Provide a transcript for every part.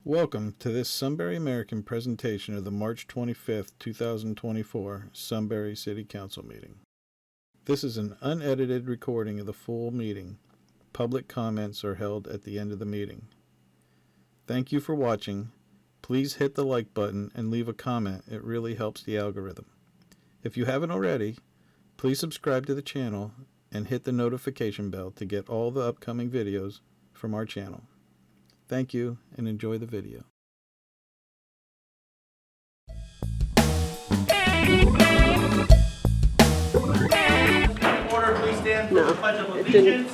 Welcome to this Sunbury American presentation of the March 25th, 2024 Sunbury City Council meeting. This is an unedited recording of the full meeting. Public comments are held at the end of the meeting. Thank you for watching. Please hit the like button and leave a comment. It really helps the algorithm. If you haven't already, please subscribe to the channel and hit the notification bell to get all the upcoming videos from our channel. Thank you and enjoy the video. Order, please stand for the Pledge of Allegiance.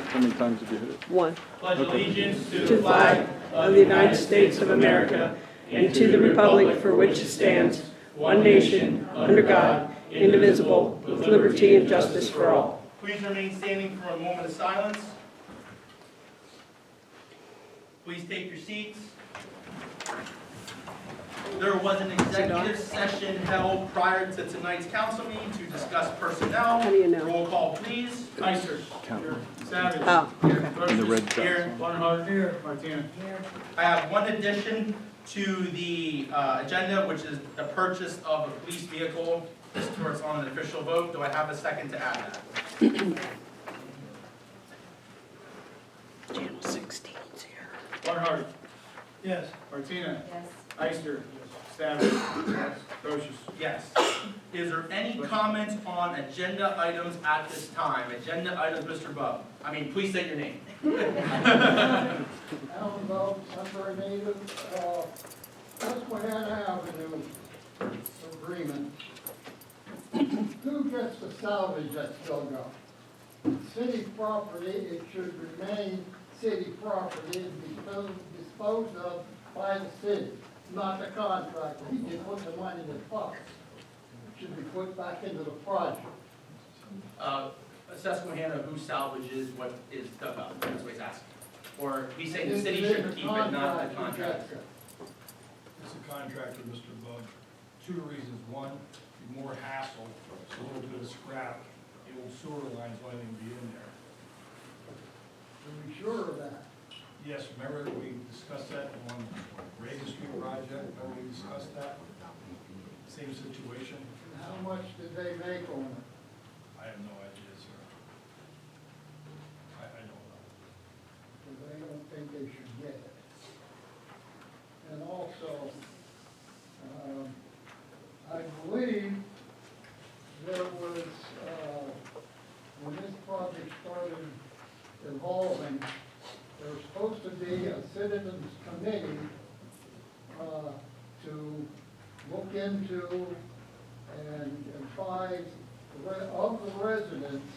How many times did you hit it? One. Pledge allegiance to To the flag of the United States of America and to the republic for which it stands, one nation, under God, indivisible, with liberty and justice for all. Please remain standing for a moment of silence. Please take your seats. There was an executive session held prior to tonight's council meeting to discuss personnel. How do you know? Roll call, please. Iser. Count. Savage. Oh, okay. And the red Here. dots. Barnhart. Here. Martina. Here. I have one addition to the agenda, which is the purchase of a police vehicle. This towards on an official vote. Do I have a second to add that? Channel 16 is here. Barnhart. Yes. Martina. Yes. Ister. Savage. Yes. Procius. Yes. Is there any comments on agenda items at this time? Agenda items, Mr. Bub. I mean, please state your name. Alan Bowe, Sunbury native, Susquehanna Avenue agreement. Who gets the salvage that's still got? City property, it should remain city property and be disposed of by the city, not the contractor. He can put the money in his pocket. It should be put back into the project. Susquehanna, who salvages what is dug up? That's what he's asking. Or he's saying the city should keep it, not the contractor. It's a contractor, Mr. Bug. Two reasons. One, be more hassle, a little bit of scrap, the old sewer lines won't even be in there. Are we sure of that? Yes, remember we discussed that on Reagan Street project, remember we discussed that? Same situation. And how much did they make on it? I have no idea, sir. I don't know. Because I don't think they should get it. And also, I believe there was, when this project started evolving, there was supposed to be a citizens committee to look into and advise of the residents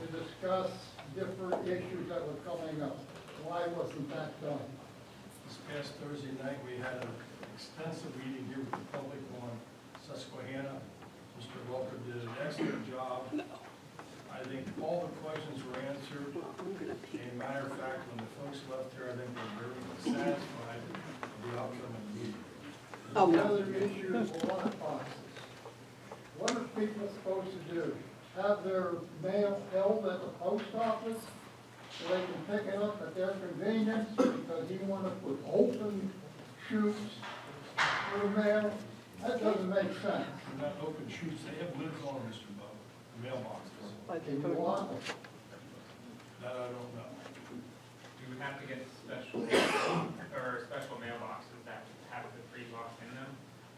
to discuss different issues that were coming up. Why wasn't that done? This past Thursday night, we had an extensive meeting here with the public on Susquehanna. Mr. Welker did an excellent job. I think all the questions were answered. And matter of fact, when the folks left here, I think they were very satisfied with the outcome of the meeting. Oh, The no. other issue is lot boxes. What are people supposed to do? Have their mail held at the post office so they can pick it up at their convenience because you want to put open chutes for the mail? That doesn't make sense. They're not open chutes, they have lids on them, Mr. Bub, the mailboxes. Can you want them? That I don't know. We would have to get special mailboxes that have the free box in them.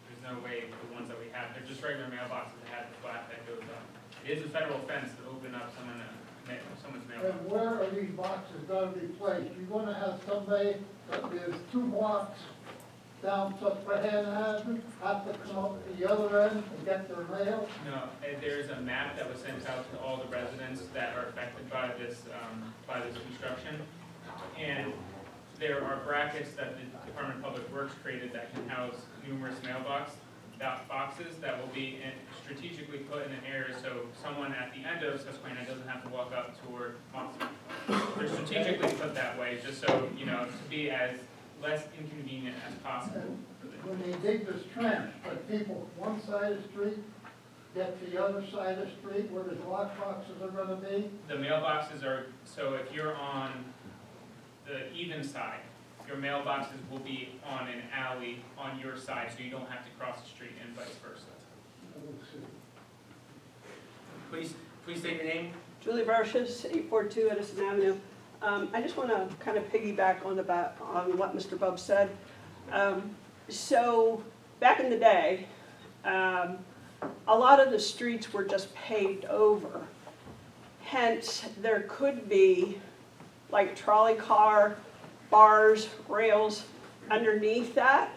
There's no way the ones that we have, they're just regular mailboxes that have the flap that goes up. It is a federal offense to open up someone's mailbox. And where are these boxes going to be placed? You're going to have somebody that is 2 blocks down Susquehanna Avenue, have to come up at the other end and get their mail? No, there's a map that was sent out to all the residents that are affected by this construction. And there are brackets that the Department of Public Works created that can house numerous boxes that will be strategically put in an area so someone at the end of Susquehanna doesn't have to walk up toward Monson. They're strategically put that way just so, to be as less inconvenient as possible. When they dig this trench, but people one side of the street get to the other side of the street where the lock boxes are going to be? The mailboxes are, so if you're on the even side, your mailboxes will be on an alley on your side, so you don't have to cross the street and vice versa. Please state your name. Julie Barcius, 842 Edison Avenue. I just want to kind of piggyback on what Mr. Bubb said. So back in the day, a lot of the streets were just paved over. Hence, there could be like trolley car, bars, rails underneath that.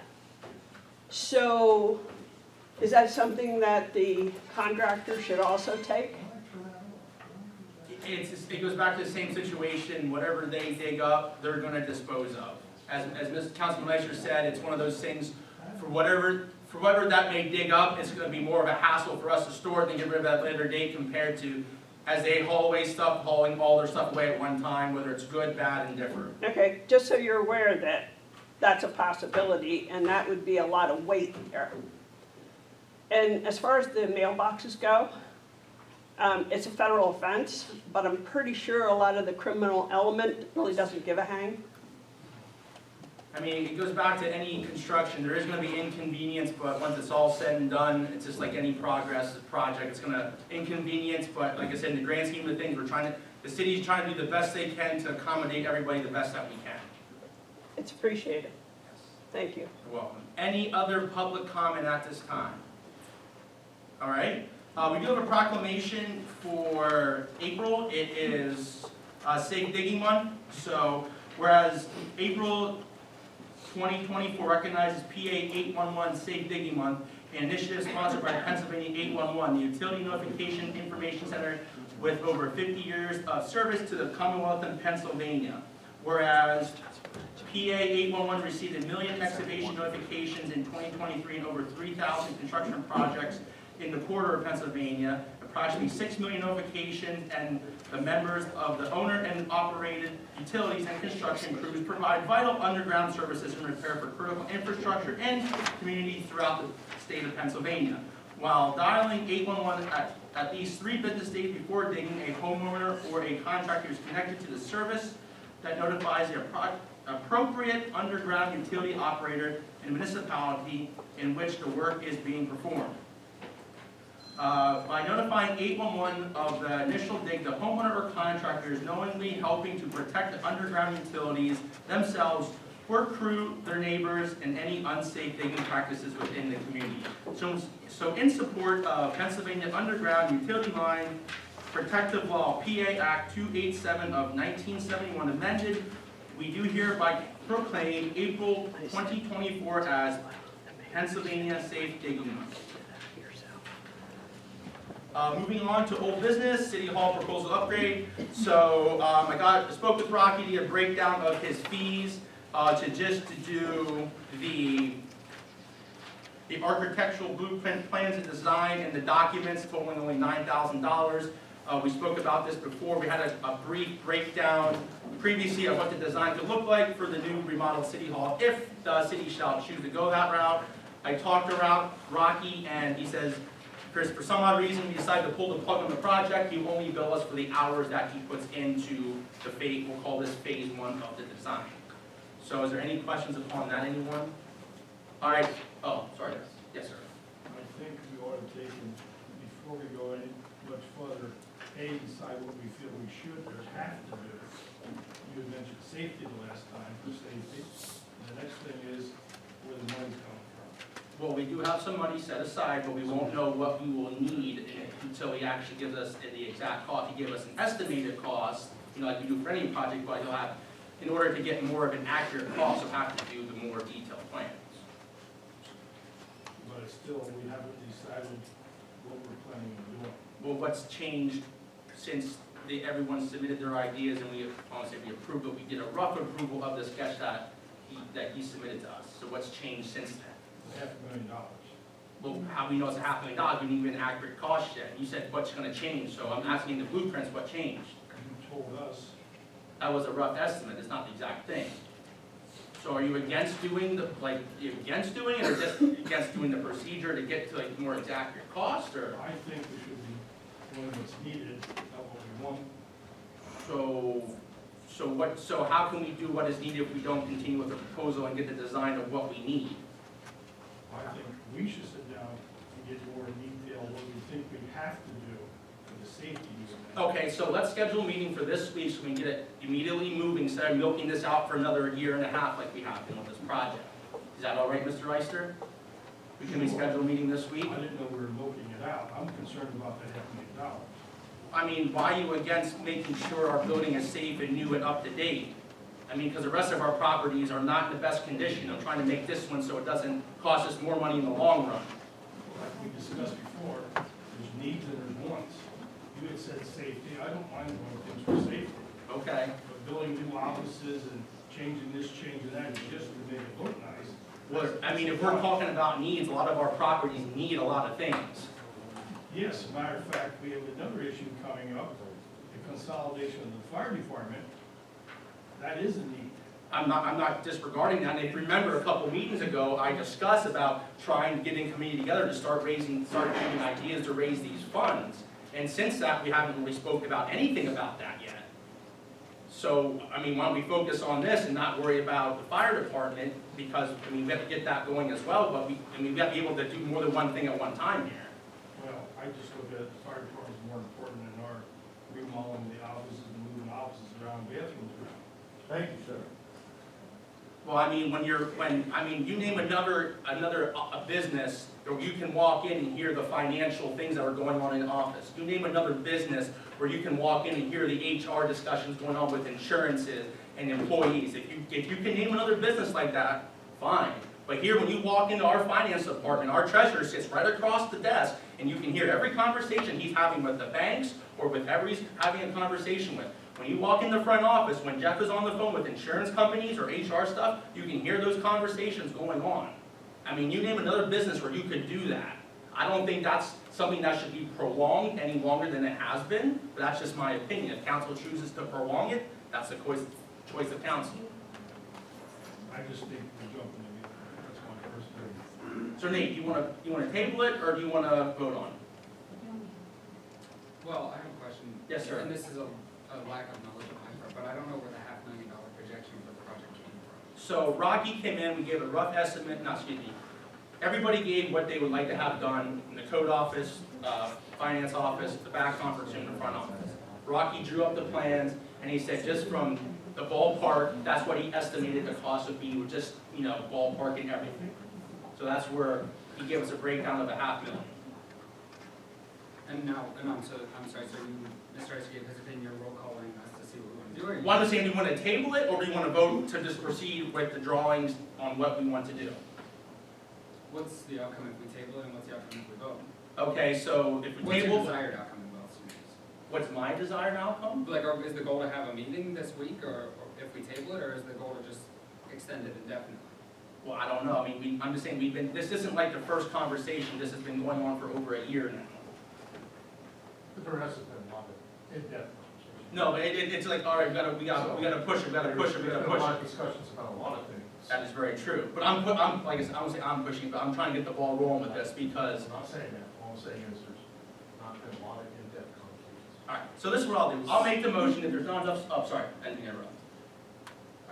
So is that something that the contractor should also take? It goes back to the same situation, whatever they dig up, they're gonna dispose of. As Councilman Leisure said, it's one of those things, for whatever that may dig up, it's gonna be more of a hassle for us to store it than get rid of it at a later date compared to, as they haul away stuff, hauling all their stuff away at one time, whether it's good, bad, and different. Okay, just so you're aware that that's a possibility, and that would be a lot of weight there. And as far as the mailboxes go, it's a federal offense, but I'm pretty sure a lot of the criminal element really doesn't give a hang. I mean, it goes back to any construction, there is gonna be inconvenience, but once it's all said and done, it's just like any project, it's gonna inconvenience, but like I said, in the grand scheme of things, the city's trying to do the best they can to accommodate everybody the best that we can. It's appreciated. Thank you. You're welcome. Any other public comment at this time? All right, we do have a proclamation for April. It is Safe Digging Month. So whereas April 2024 recognizes PA 811 Safe Digging Month, an initiative sponsored by Pennsylvania 811, the Utility Notification Information Center with over 50 years of service to the Commonwealth of Pennsylvania. Whereas PA 811 received 1 million excavation notifications in 2023 and over 3,000 construction projects in the border of Pennsylvania, approximately 6 million notifications, and the members of the owner and operated utilities and construction crews provide vital underground services and repair for critical infrastructure and communities throughout the state of Pennsylvania. While dialing 811 at least 3 business days before digging, a homeowner or a contractor is connected to the service that notifies the appropriate underground utility operator in the municipality in which the work is being performed. By notifying 811 of the initial dig, the homeowner or contractor is knowingly helping to protect the underground utilities themselves, work crew, their neighbors, and any unsafe digging practices within the community. So in support of Pennsylvania Underground Utility Line Protective Law, PA Act 287 of 1971 amended, we do hereby proclaim April 2024 as Pennsylvania Safe Digging Month. Moving on to old business, City Hall proposal upgrade. So I spoke with Rocky to get a breakdown of his fees to do the architectural blueprint plans and design and the documents totaling only $9,000. We spoke about this before. We had a brief breakdown previously of what the design could look like for the new remodeled City Hall if the city shall choose to go that route. I talked around Rocky and he says, Chris, for some odd reason, we decided to pull the plug on the project. He will only bill us for the hours that he puts into the phase, we'll call this phase 1 of the design. So is there any questions upon that, anyone? All right, oh, sorry, yes, sir. I think we ought to take, before we go any much further, decide what we feel we should or have to do. You had mentioned safety the last time for safety. And the next thing is where the money's coming from. Well, we do have some money set aside, but we won't know what we will need until he actually gives us the exact cost. He gives us an estimated cost, like we do for any project, but he'll have, in order to get more of an accurate cost, we'll have to do the more detailed plans. But still, we haven't decided what we're planning on doing. Well, what's changed since everyone submitted their ideas and we, honestly, we approved it, we did a rough approval of the sketch that he submitted to us. So what's changed since then? $500,000. Well, how do we know it's $500,000? We didn't give an accurate cost yet. You said what's going to change, so I'm asking the blueprints what changed. You told us. That was a rough estimate, it's not the exact thing. So are you against doing it, or just against doing the procedure to get to more exact cost, or? I think we should be doing what's needed, not what we want. So how can we do what is needed if we don't continue with the proposal and get the design of what we need? I think we should sit down and get more detail what we think we have to do for the safety of that. Okay, so let's schedule a meeting for this week so we can get it immediately moving, instead of milking this out for another year and a half like we have been with this project. Is that all right, Mr. Reister? Can we schedule a meeting this week? I didn't know we were milking it out. I'm concerned about that $500,000. I mean, why are you against making sure our building is safe and new and up to date? I mean, because the rest of our properties are not in the best condition. I'm trying to make this one so it doesn't cost us more money in the long run. Like we discussed before, there's needs and there's wants. You had said safety. I don't mind doing things for safety. Okay? But building new offices and changing this, changing that, is just to make it look nice. Well, I mean, if we're talking about needs, a lot of our properties need a lot of things. Yes, as a matter of fact, we have another issue coming up, the consolidation of the fire department. That is a need. I'm not disregarding that. And if you remember, a couple meetings ago, I discussed about trying to get in committee together to start giving ideas to raise these funds. And since that, we haven't really spoke about anything about that yet. So, I mean, why don't we focus on this and not worry about the fire department? Because, I mean, we have to get that going as well, but we have to be able to do more than one thing at one time here. Well, I just look at the fire department is more important than our remodeling the offices and moving offices around, bathrooms around. Thank you, sir. Well, I mean, you name another business where you can walk in and hear the financial things that are going on in the office. You name another business where you can walk in and hear the HR discussions going on with insurances and employees. If you can name another business like that, fine. But here, when you walk into our finance department, our treasurer sits right across the desk, and you can hear every conversation he's having with the banks or with whoever he's having a conversation with. When you walk in the front office, when Jeff is on the phone with insurance companies or HR stuff, you can hear those conversations going on. I mean, you name another business where you could do that. I don't think that's something that should be prolonged any longer than it has been, but that's just my opinion. If council chooses to prolong it, that's the choice of council. I just think we're jumping in the, that's my first thing. So Nate, you wanna table it, or do you wanna vote on it? Well, I have a question. Yes, sir. And this is a lack of knowledge on my part, but I don't know where the $500,000 projection for the project came from. So Rocky came in, we gave a rough estimate, everybody gave what they would like to have done in the code office, finance office, the back conference room, the front office. Rocky drew up the plans, and he said just from the ballpark, that's what he estimated the cost would be, with just, ballparking everything. So that's where he gave us a breakdown of $500,000. And now, I'm sorry, so you, Mr. Ice, gave his opinion, roll calling us to see what we want to do, or you? One was saying, do you want to table it, or do you want to vote to just proceed with the drawings on what we want to do? What's the outcome if we table it, and what's the outcome if we vote? Okay, so if we What's your table, desired outcome in both scenarios? what's my desired outcome? Like, is the goal to have a meeting this week, or if we table it, or is the goal to just extend it indefinitely? Well, I don't know. I mean, I'm just saying, this isn't like the first conversation. This has been going on for over a year now. But there hasn't been a lot of in-depth conversation. No, but it's like, all right, we gotta push it, we gotta push it. There's been a lot of discussions about a lot of things. That is very true. But like I said, I don't say I'm pushing, but I'm trying to get the ball rolling with this because, I'm not saying that. All I'm saying is there's not been a lot of in-depth conversations. all right, so this is what I'll do. I'll make the motion if there's not enough, sorry, I didn't interrupt.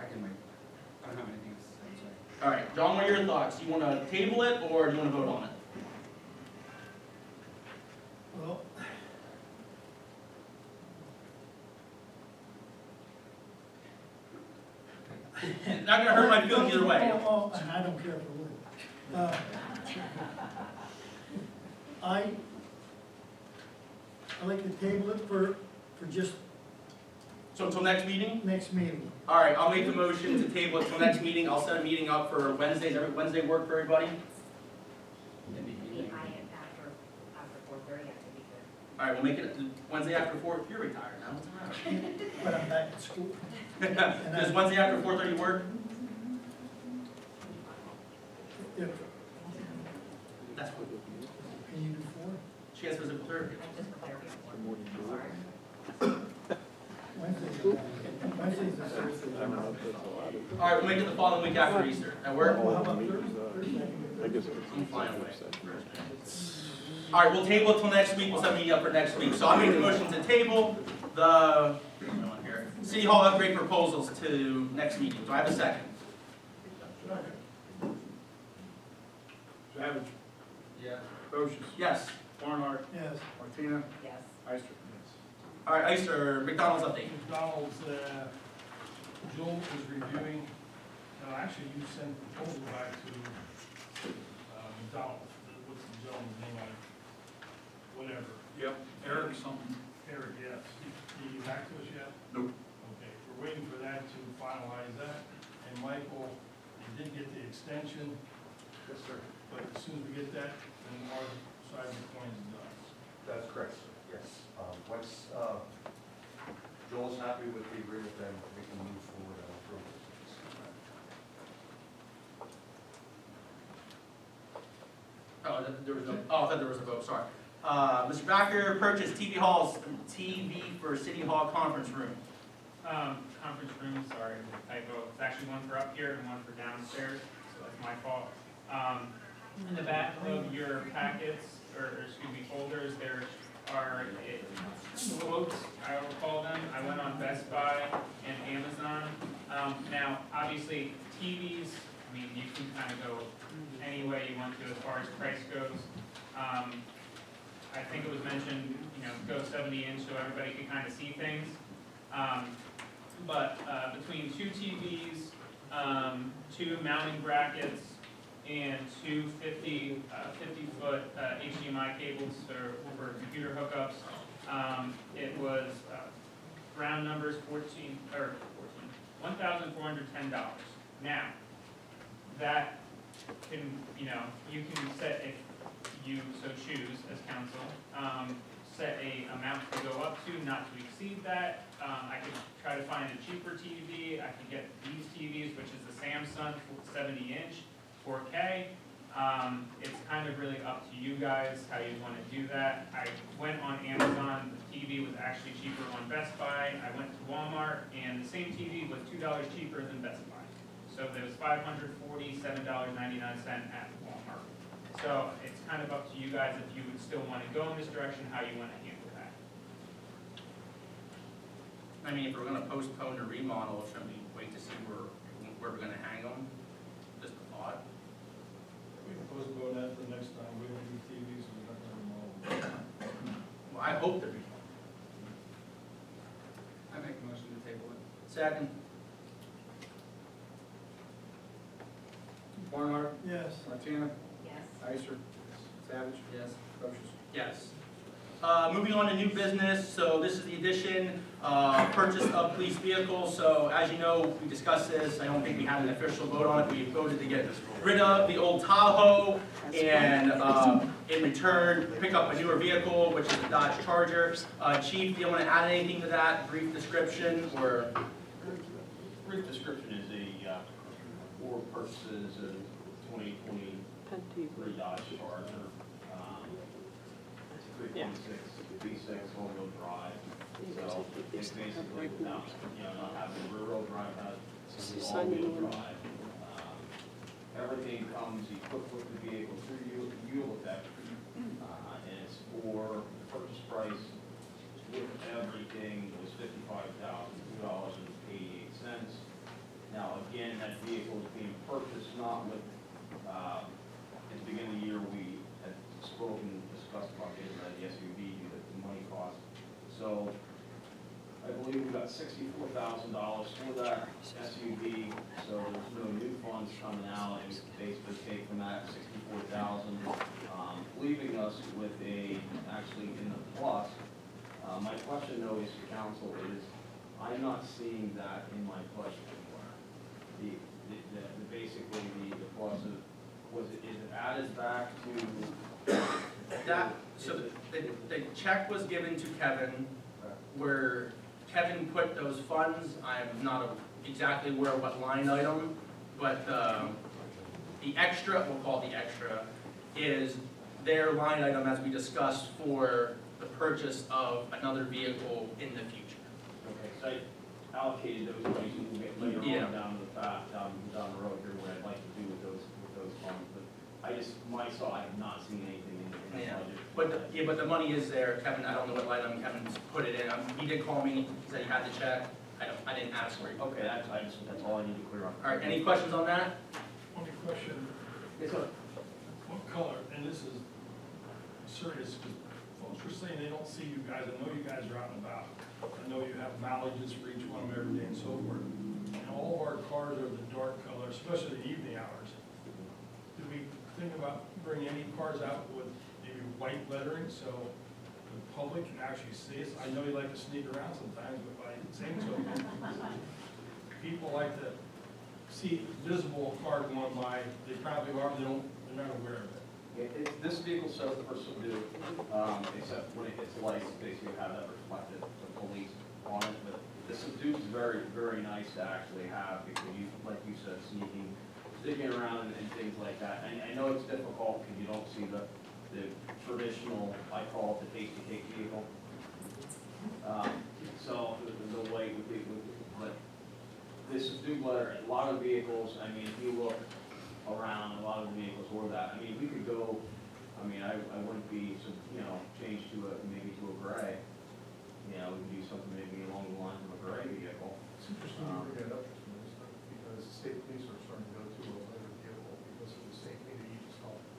I can wait. I don't have anything else to say, I'm sorry. All right, John, what are your thoughts? Do you want to table it or do you want to vote on it? Well, It's not gonna hurt my feelings either way. And I don't care for what. I like to table it for just So until next meeting? next meeting. All right, I'll make the motion to table it till next meeting. I'll set a meeting up for Wednesdays. Every Wednesday work for everybody? In the evening. After 4:30, I could be good. All right, we'll make it Wednesday after 4. You're retired now. But I'm back at school. Does Wednesday after 4:30 work? If, That's what, can you do 4? she has physical therapy. I just prepared for it. Wednesday's the Thursday. All right, we'll make it the following week after Easter. That work? Well, how about Thursday? I'm fine away. All right, we'll table it till next week. We'll set a meeting up for next week. So I'll make the motion to table the City Hall upgrade proposals to next meeting. Do I have a second? Savage, Yeah. Procius, Yes. Barnhart, Yes. Martina, Yes. Ister. All right, Ister, McDonald's update. McDonald's, Joel is reviewing, actually you sent the proposal back to, McDonald's, what's the gentleman's name on it? Whatever, Yep. Eric something. Eric, yes. Did you get back to us yet? Nope. Okay, we're waiting for that to finalize that, and Michael, you did get the extension, Yes, sir. but as soon as we get that, then our side of the coin is done. That's correct, sir. Yes. Once Joel's happy with the agreement, then we can move forward and approve this. There was no, I thought there was a vote, sorry. Mr. Backer purchased TV for City Hall conference room. Conference room, sorry, typo, it's actually one for up here and one for downstairs, so that's my fault. In the back of your packets, or excuse me, folders, there are quotes, I will call them. I went on Best Buy and Amazon. Now, obviously, TVs, I mean, you can kind of go any way you want to as far as price goes. I think it was mentioned, go 70-inch so everybody can kind of see things. But between two TVs, two mounting brackets, and two 50-foot HDMI cables for computer hookups, it was round numbers $1,410. Now, that can, you can set, if you so choose as council, set a amount to go up to, not to exceed that. I could try to find a cheaper TV. I could get these TVs, which is the Samsung 70-inch, 4K. It's kind of really up to you guys how you want to do that. I went on Amazon, the TV was actually cheaper on Best Buy. I went to Walmart, and the same TV was $2 cheaper than Best Buy. So there was $547.99 at Walmart. So it's kind of up to you guys if you would still want to go in this direction, how you want to handle that. I mean, if we're gonna postpone the remodel, shouldn't we wait to see where we're gonna hang them? Just a thought. We can postpone that for next time, we don't do TVs, so we're not gonna remodel. Well, I hope they're. I make a motion to table it. Second. Barnhart, Yes. Martina, Yes. Ister, Savage, Yes. Procius. Yes. Moving on to new business, so this is the addition, purchase of police vehicles. So as you know, we discussed this, I don't think we had an official vote on it. We voted to get rid of the old Tahoe and in return, pick up a newer vehicle, which is a Dodge Charger. Chief, do you want to add anything to that, brief description, or? Brief description is for purposes of 2023 Dodge Charger. It's a 326 V6 all-wheel drive. So it's basically without, not having a rear-wheel drive, it's all-wheel drive. Everything comes equipped with the vehicle through Ulitech, and it's for the purchase price with everything was $55,002.88. Now, again, that vehicle is being purchased not with, at the beginning of the year, we had discussed about getting the SUV, the money cost. So, I believe we got $64,000 for that SUV, so there's no new funds coming out, and we can basically take from that $64,000, leaving us with actually in the plus. My question though is to council is, I'm not seeing that in my budget anymore. Basically the plus of, is it added back to? That, so the check was given to Kevin, where Kevin put those funds, I'm not exactly aware of what line item, but the extra, we'll call it the extra, is their line item as we discussed for the purchase of another vehicle in the future. Okay, so I allocated those monies, we'll get later Yeah. on down the path, down the road here, what I'd like to do with those funds, but I have not seen anything in the Yeah. budget. But the money is there, Kevin, I don't know what line item Kevin's put it in, he did call me, he said he had the check, I didn't ask for you. Okay, that's all I need to clear up. All right, any questions on that? Only question, what color, and this is serious, because folks were saying they don't see you guys, I know you guys are out and about. I know you have mileages for each one of them every day and so forth. And all of our cars are the dark color, especially the evening hours. Do we think about bringing any cars out with maybe white lettering so the public can actually see us? I know you like to sneak around sometimes, but by the same token, people like to see visible car going by, they probably are, they're not aware of it. This vehicle says for subdue, except when it hits lights, basically have that reflected, the police on it. But the subdue is very, very nice to actually have because you, like you said, sneaking around and things like that. And I know it's difficult because you don't see the traditional, I call it the tasty cake vehicle. So the white would be, but this subdue letter, a lot of vehicles, I mean, if you look around, a lot of the vehicles or that, I mean, we could go, I mean, I wouldn't be, change to maybe to a gray. We could do something maybe along the lines of a gray vehicle. It's interesting you bring that up, because the state police are starting to go to a lighter vehicle because of the same thing that you just told me.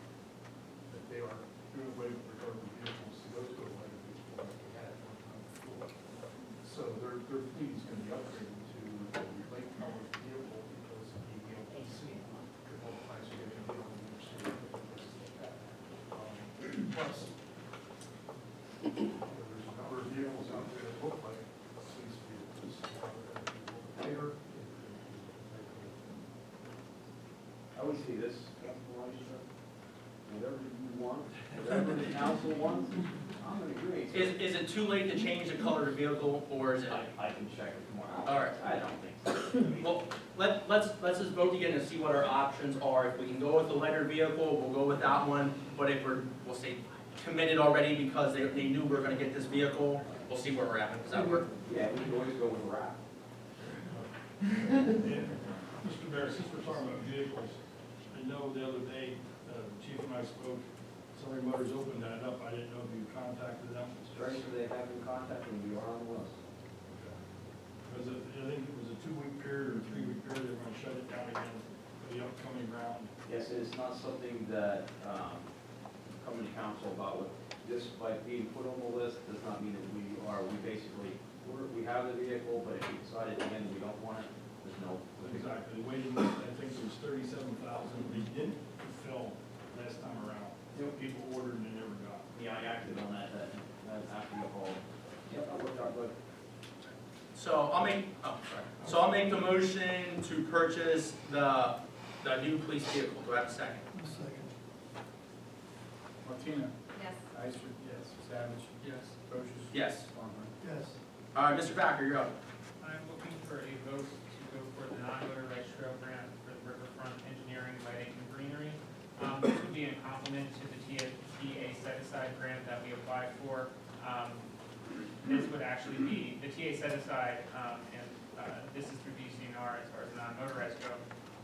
That they are doing away with regard to vehicles to go to a lighter vehicle like they had at one time before. So their fleet is going to be upgraded to a light colored vehicle because of the PC. The whole price of getting a vehicle in your city and places like that. Plus, there's a number of vehicles out there that look like police vehicles. Later, I would see this, whatever you want, whatever the council wants, I'm gonna agree. Is it too late to change the color of the vehicle, or is it? I can check it tomorrow. All right. I don't think so. Well, let's just vote again and see what our options are. If we can go with the lighter vehicle, we'll go with that one. But if we'll say committed already because they knew we were gonna get this vehicle, we'll see where we're at. Does that work? Yeah, we can always go with a wrap. Mr. Mayor, since we're talking about vehicles, I know the other day, the chief and I spoke, Sunbury Motors opened that up, I didn't know if you contacted them. Very sure they have been contacting, we are on the list. Because I think it was a 2-week period or 3-week period, they're gonna shut it down again for the upcoming round. Yes, it's not something that, coming to council about what, this by being put on the list does not mean that we basically, we have the vehicle, but if we decide at the end we don't want it, there's no. Exactly, the waiting list, I think it was 37,000, they didn't fulfill last time around. People ordered and they never got. Yeah, I acted on that after you called. Yep, that worked out good. So I'll make the motion to purchase the new police vehicle. Do I have a second? Martina. Yes. Ister. Yes. Savage. Yes. Procius. Yes. Barnhart. Yes. All right, Mr. Backer, you're up. I'm looking for a vote to go for the non-motorized trail grant for the riverfront engineering, lighting, and greenery. This would be a complement to the TA set-aside grant that we applied for. This would actually be, the TA set-aside, and this is through DCNR as far as non-motorized go.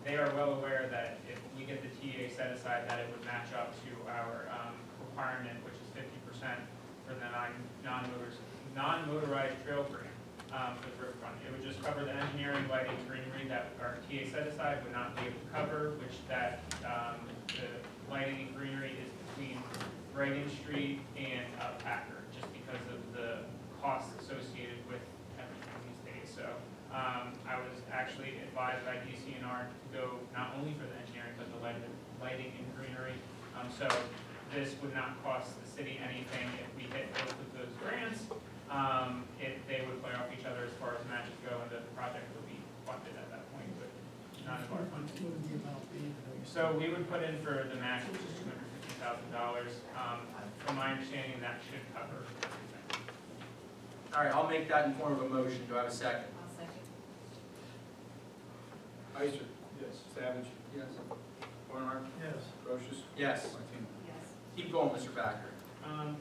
They are well aware that if we get the TA set-aside, that it would match up to our requirement, which is 50% for the non-motorized trail grant for the riverfront. It would just cover the engineering, lighting, greenery that our TA set-aside would not be able to cover, which that the lighting and greenery is between Reagan Street and Packer, just because of the costs associated with everything these days. So I was actually advised by DCNR to go not only for the engineering, but the lighting and greenery. So this would not cost the city anything if we hit both of those grants. They would play off each other as far as matches go, and the project would be funded at that point, but not as our fund. So we would put in for the match, which is $250,000. From my understanding, that should cover everything. All right, I'll make that in form of a motion. Do I have a second? I'll second. Ister. Yes. Savage. Yes. Barnhart. Yes. Procius. Yes. Martina. Yes. Keep going, Mr. Backer.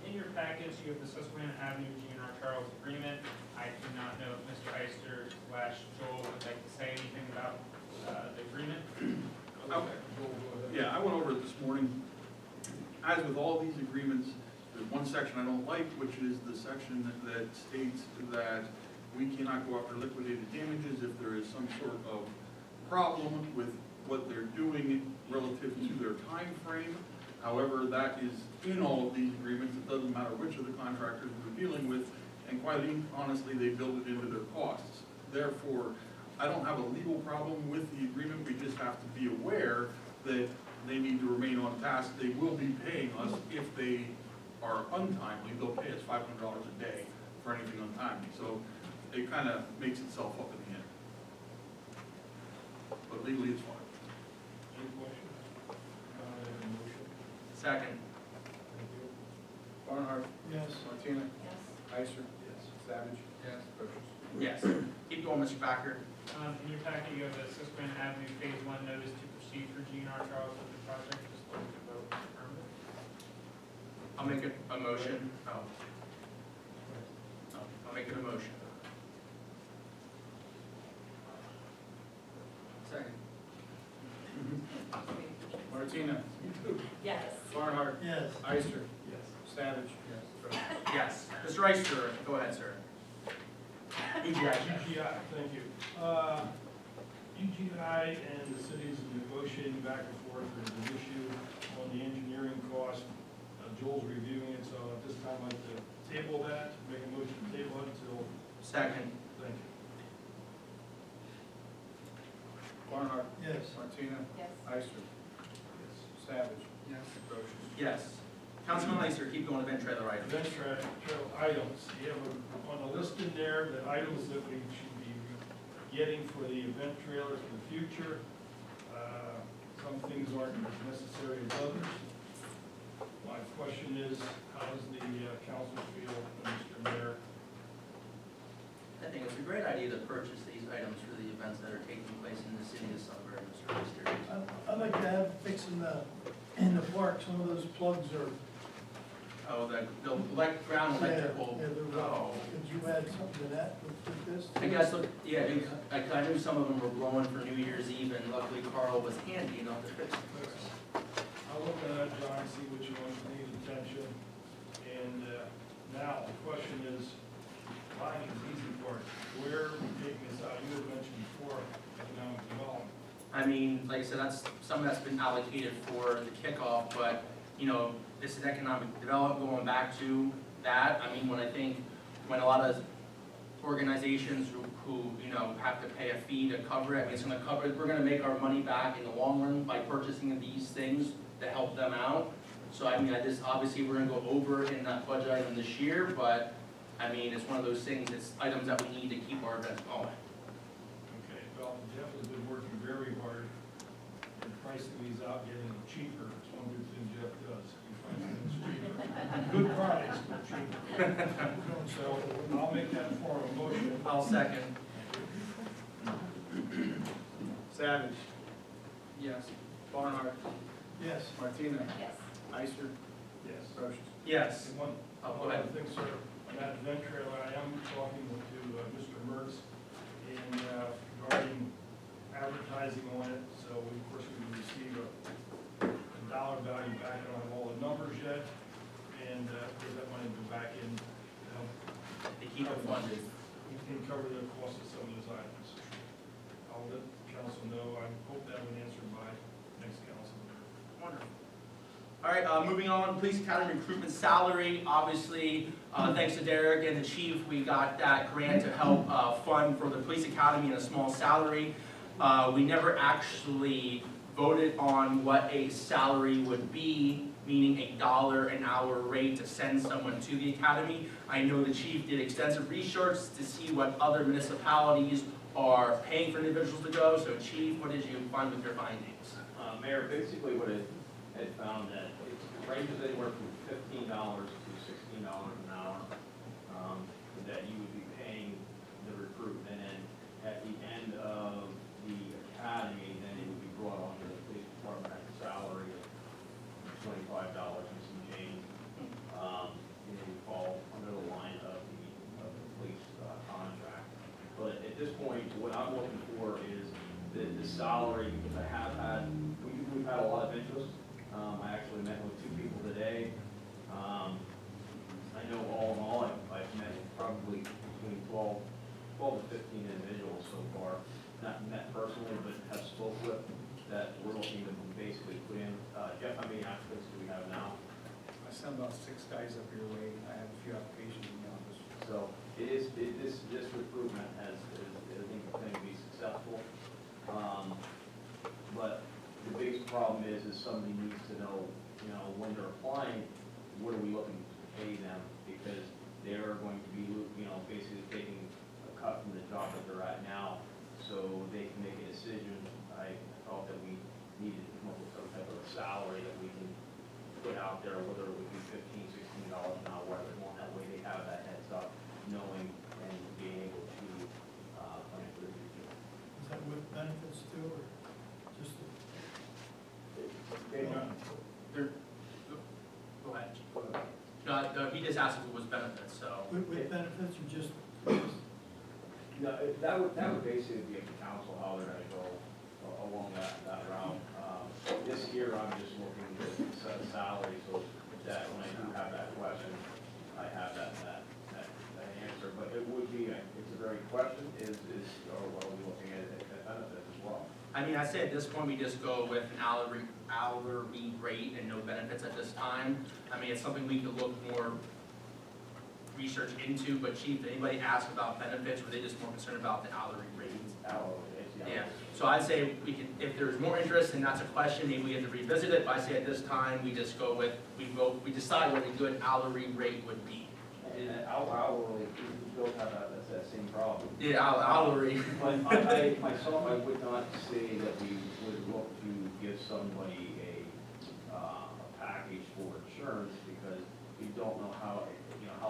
In your package, you have the Susquehanna Avenue GNR Charles agreement. I do not know if Mr. Ister/Joel would like to say anything about the agreement. Okay. Yeah, I went over it this morning. As with all these agreements, there's one section I don't like, which is the section that states that We cannot go after liquidated damages if there is some sort of problem with what they're doing relative to their time frame. However, that is in all of these agreements. It doesn't matter which of the contractors we're dealing with, and quite honestly, they build it into their costs. Therefore, I don't have a legal problem with the agreement. We just have to be aware that they need to remain on task. They will be paying us if they are untimely. They'll pay us $500 a day for anything untimely. So it kind of makes itself up in the end. But legally, it's fine. Any questions? Make a motion. Second. Thank you. Barnhart. Yes. Martina. Yes. Ister. Yes. Savage. Yes. Procius. Yes. Keep going, Mr. Packer. In your packet, you have the Susquehanna Avenue Phase 1 notice to proceed for GNR Charles with the project, just looking to vote to confirm it. I'll make it a motion. Oh. I'll make it a motion. Second. Martina. Yes. Barnhart. Yes. Ister. Yes. Savage. Yes. Procius. Yes. Mr. Ister, go ahead, sir. UGI. UGI, thank you. UGI and the city's negotiating back and forth. There's an issue on the engineering cost. Joel's reviewing it, so at this time I'd like to table that, make a motion to table it until, Second. thank you. Barnhart. Yes. Martina. Yes. Ister. Yes. Savage. Yes. Procius. Yes. Councilman Ister, keep going, event trailer items. Event trail items, you have on the list in there, the items that we should be getting for the event trailers for the future. Some things aren't as necessary as others. My question is, how does the council feel, Mr. Mayor? I think it's a great idea to purchase these items for the events that are taking place in the city of Sunbury, Mr. Ister. I'd like to have fixing in the park, some of those plugs are. Oh, the ground electrical. Yeah, they're Oh. wrong. Could you add something to that with this? I guess, yeah, I knew some of them were blowing for New Year's Eve, and luckily Carl was handy enough to fix them for us. I'll look at that, John, see which ones need attention. And now, the question is, mine is the easy part. Where are we taking this out? You had mentioned before, economic development. I mean, like I said, that's, some of that's been allocated for the kickoff, but, you know, this is economic development, going back to that. I mean, when a lot of organizations who, you know, have to pay a fee to cover it, I mean, it's gonna cover, we're gonna make our money back in the long run by purchasing these things to help them out. So, I mean, obviously, we're gonna go over in that budget item this year, but, I mean, it's one of those things, it's items that we need to keep our events going. Okay, well, Jeff has been working very hard in pricing these out, getting them cheaper. It's one good thing Jeff does. He finds things cheaper. Good products, but cheaper. So I'll make that form of motion. I'll second. Savage. Yes. Barnhart. Yes. Martina. Yes. Ister. Yes. Procius. Yes. And one Oh, go ahead. other thing, sir, on that event trailer, I am talking to Mr. Mertz regarding advertising on it. So we, of course, we receive a dollar value back on all the numbers yet. And give that money to go back in, you know, They keep it funded. we can cover the cost of some of those items. I'll let council know. I hope that would answer by next council. Wonderful. All right, moving on, Police Academy recruitment salary. Obviously, thanks to Derek and the chief, we got that grant to help fund for the Police Academy and a small salary. We never actually voted on what a salary would be, meaning $1 an hour rate to send someone to the academy. I know the chief did extensive research to see what other municipalities are paying for individuals to go. So chief, what did you find with your findings? Mayor, basically what it had found that it ranges anywhere from $15 to $16 an hour that you would be paying the recruit. And then at the end of the academy, then it would be brought onto the police department at the salary of $25 and some change. And it would fall under the line of the police contract. But at this point, what I'm looking for is the salary, because we've had a lot of interest. I actually met with 2 people today. I know all in all, I've met probably between 12 12 to 15 individuals so far, not met personally, but have spoke with, that we're looking to basically put in. Jeff, how many applicants do we have now? I sent about 6 guys up your way. I have a few applications in the office. So this recruitment has, I think, going to be successful. But the biggest problem is somebody needs to know, when they're applying, what are we looking to pay them? Because they are going to be, basically taking a cut from the job that they're at now, so they can make a decision. I thought that we needed to come up with some type of a salary that we can put out there, whether it would be $15, $16 an hour, whatever. That way they have that heads up, knowing and being able to plan for the future. Is that with benefits too, or just? Go ahead. No, he just asked if it was benefits, so. With benefits or just? No, that would basically be up to council how they're gonna go along that route. This year, I'm just looking to set a salary so that when I do have that question, I have that answer. But it would be, it's a very question, or what are we looking at benefits as well? I mean, I say at this point, we just go with an hourly rate and no benefits at this time. I mean, it's something we could look more research into, but Chief, did anybody ask about benefits, or were they just more concerned about the hourly rates? Yeah, so I'd say we can, if there's more interest and that's a question, maybe we have to revisit it, but I say at this time, we just go with, we decide what a good hourly rate would be. And hourly, we don't have that same problem. Yeah, hourly. But myself, I would not say that we would look to give somebody a package for insurance, because we don't know how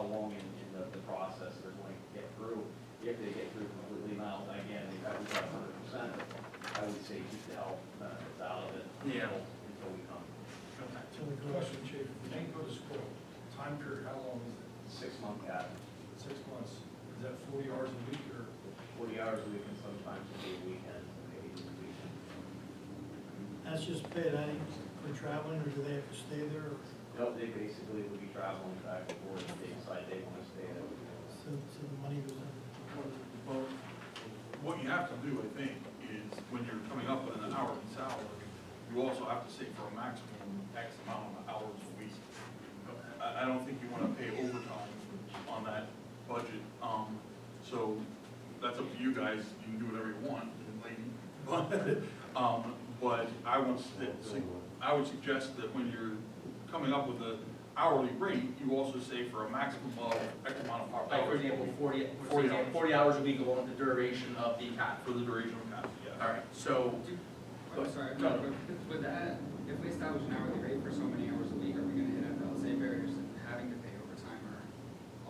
long in the process they're going to get through. If they get through completely, now, again, we've got 100%, I would say keep the health benefits out of it. Yeah. Until we come. So the question, Chief, if you didn't go to school, time period, how long is it? 6-month cap, 6 months. Is that 40 hours a week or? 40 hours a week, and sometimes a weekend, maybe a weekend. That's just paid out for traveling, or do they have to stay there? Or? No, they basically would be traveling back and forth if they decide they want to stay there. So the money goes in? Well, what you have to do, I think, is when you're coming up with an hourly salary, you also have to say for a maximum X amount of hours a week. I don't think you want to pay overtime on that budget. So that's up to you guys. You can do whatever you want, lady. But I would suggest that when you're coming up with an hourly rate, you also say for a maximum of X amount of hours. Like, for example, 40 hours a week along the duration of the academy. For the duration of the academy, yeah. All right, so, I'm sorry, with that, if we establish an hourly rate for so many hours a week, are we gonna hit FLSA barriers and having to pay overtime or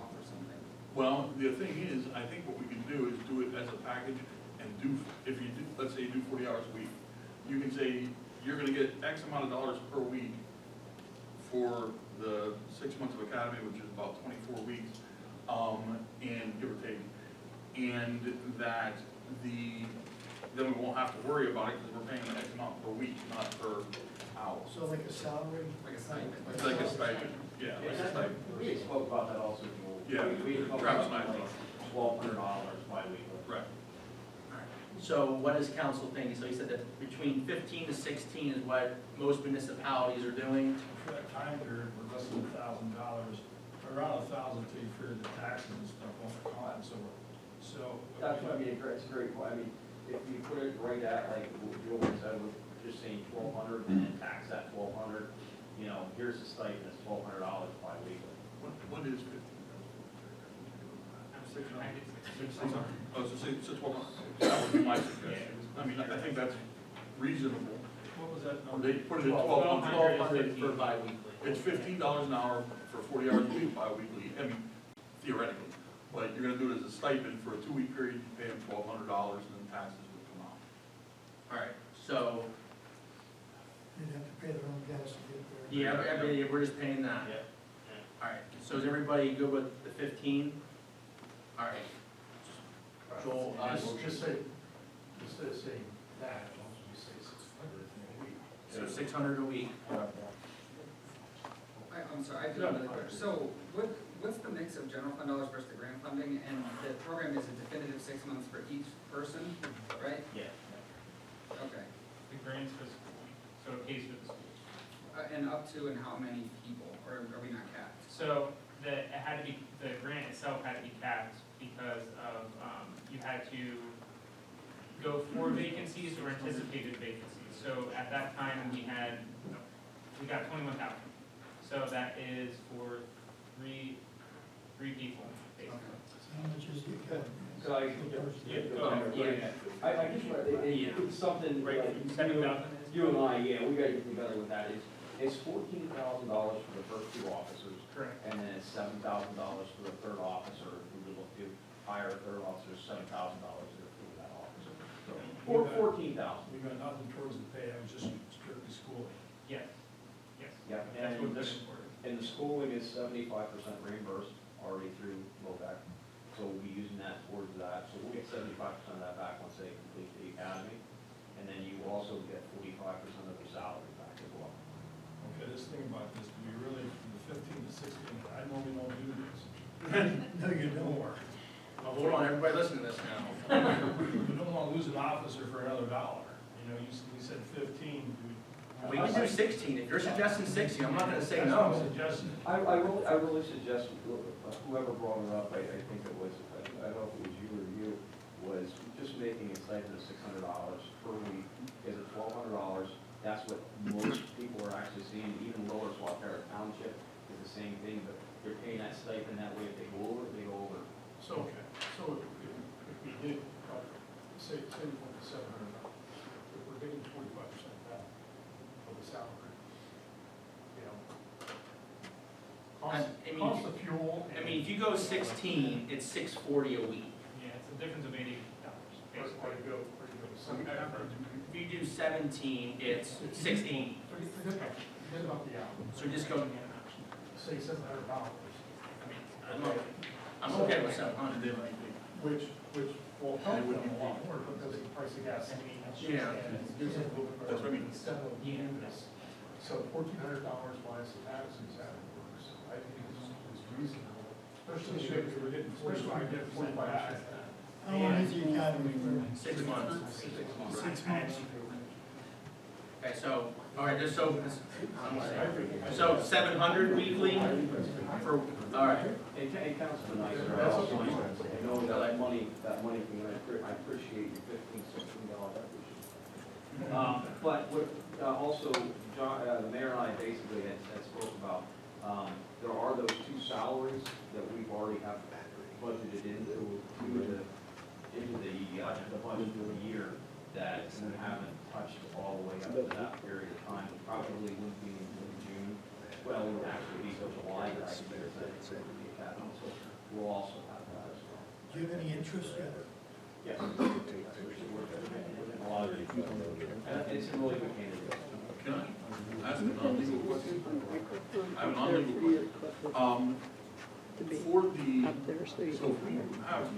offer something? Well, the thing is, I think what we can do is do it as a package and if you do, let's say you do 40 hours a week, you can say you're gonna get X amount of dollars per week for the 6 months of academy, which is about 24 weeks, and give or take. And that then we won't have to worry about it because we're paying the X amount per week, not per hour. So like a salary? Like a stipend? It's like a stipend, yeah, like a stipend. We spoke about that also. Yeah, We talked Travis about and I like $1,200 bi-weekly. Right. so what does council think? So he said that between 15 to 16 is what most municipalities are doing. For that time period, we're less than $1,000, around $1,000 till you figure the taxes and stuff on the con, so. That's what I mean, it's very, I mean, if you put it right at, like, Joel said, we're just saying 1,200 and then tax that 1,200, here's the stipend, it's $1,200 bi-weekly. What is 15? 600. Oh, so 12 months. That would be my suggestion. I mean, I think that's reasonable. What was that number? They put it at 1,200. 1,200 for bi-weekly. It's $15 an hour for 40 hours a week bi-weekly, I mean, theoretically. But you're gonna do it as a stipend for a 2-week period, you pay them $1,200 and then taxes would come out. All right, so, They'd have to pay their own gas to get there. yeah, we're just paying that. All right, so is everybody good with the 15? All right. Joel, Just say, instead of saying that, why don't you say 600 a week? so 600 a week. I'm sorry, I do have another question. So, what's the mix of general fund dollars versus the grant funding? And the program is a definitive 6 months for each person, right? Yeah. Okay. The grants for school, so it pays for the schools. And up to and how many people, or are we not capped? So the grant itself had to be capped because of, you had to go for vacancies or anticipated vacancies. So at that time, we got 21,000. So that is for three people, basically. How much is the academy? So I just it's something, Right, like, 7,000. you and I, yeah, we gotta get together with that, it's $14,000 for the first two officers, Correct. and then it's $7,000 for the third officer, if we look to hire a third officer, $7,000 for that officer. So, or 14,000. We got nothing towards the pay, I was just strictly schooling. Yes, yes. Yeah, That's and what the, that's important. and the schooling is 75% reimbursed already through MOVAC, so we'll be using that towards that, so we'll get 75% of that back once they complete the academy, and then you also get 45% of their salary back as well. Okay, this thing about this, do we really, from the 15 to 16, I normally don't do this. No, you don't. Oh, hold on, everybody listen to this now. We don't want to lose an officer for another dollar. You know, we said 15. We can do 16, if you're suggesting 16, I'm not gonna say That's what I'm no. suggesting. I really suggest, whoever brought it up, I think it was, I don't know if it was you or you, was just making a stipend of $600 per week. Is it $1,200? That's what most people are actually seeing, even lower Swatara Township is the same thing, but they're paying that stipend that way. If they go over, they go over. So if we did, say we went to $700, if we're getting 25% back of the salary, you know, cost of fuel. I mean, if you go 16, it's $640 a week. Yeah, it's a difference of $80, Or basically. to go, If you do 17, it's 16. forget about the hour, So just go, say $700, I'm okay with 700. which will help them a lot more because of the price of gas. Yeah. That's what I mean. Instead of doing this, so $1,400 minus the taxes, that works, I think is reasonable, especially if we're getting 45% back. How long is the academy for? 6 months. 6 months. Okay, so, all right, just so 700 weekly for, all right. It counts for nicer. I know that money can, I appreciate your $15, $16 appreciation. But what, also, John, the mayor and I basically had spoke about, there are those two salaries that we've already have budgeted into the budget for the year that we haven't touched all the way up to that period of time. It probably wouldn't be in June. Well, it would actually be till July, but I think it's the academy, so we'll also have that as well. Do you have any interest yet? Yes. A lot of people. And it's a really good candidate. Can I ask a non-legal question? I have a non-legal question. For the, so if we have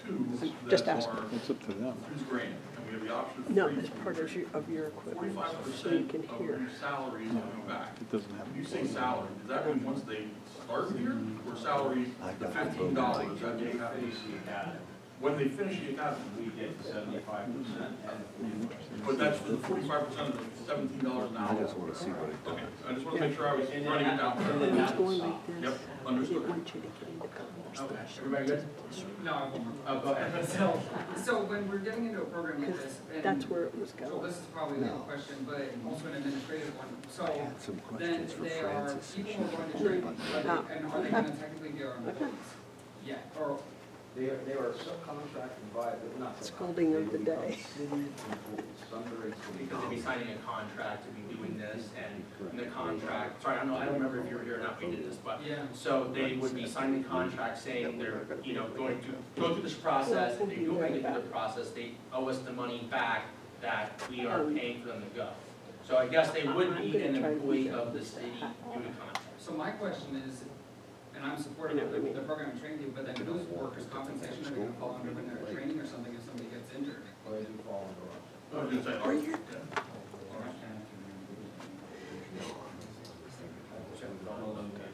two that are, It's up to them. who's grant, and we have the option of No, three, it's part of your equipment, 45% so you can of hear. their salary is coming back. It doesn't have. When you say salary, does that mean once they start here, or salary, the $15 that they have? Finish the academy. When they finish the academy, We get 75% and but that's for the 45% of the $17 an hour. I just want to see what it Okay, does. I just want to make sure I was And then running it that- down. and then It's that going would like stop. this. Yep, They understood. want you to get into conversation. Okay, everybody good? No, I won't. Oh, go ahead. So when we're getting into a program like this, and. That's where it was So going. this is probably a legal question, but also an administrative one. So Some then questions for they are, Francis. people are going to train, and are they gonna technically be our employees? Yeah, or, They are subcontracted by, but not. Scolding of the They become day. city employees, Sunbury City. Because they'd be signing a contract to be doing this, and in the contract, sorry, I don't remember if you were here or not, we did this, but, yeah, so they would be signing a contract saying they're, you know, going to go through this process, if they do make it through the process, they owe us the money back that we are paying for them to go. So I guess they would be an employee of the city doing a contract. so my question is, and I'm supportive of the program and training, but then whose workers' compensation are they gonna fall under when they're training or something if somebody gets injured? Or they do fall under us. I was gonna say, all right. Don't know them yet.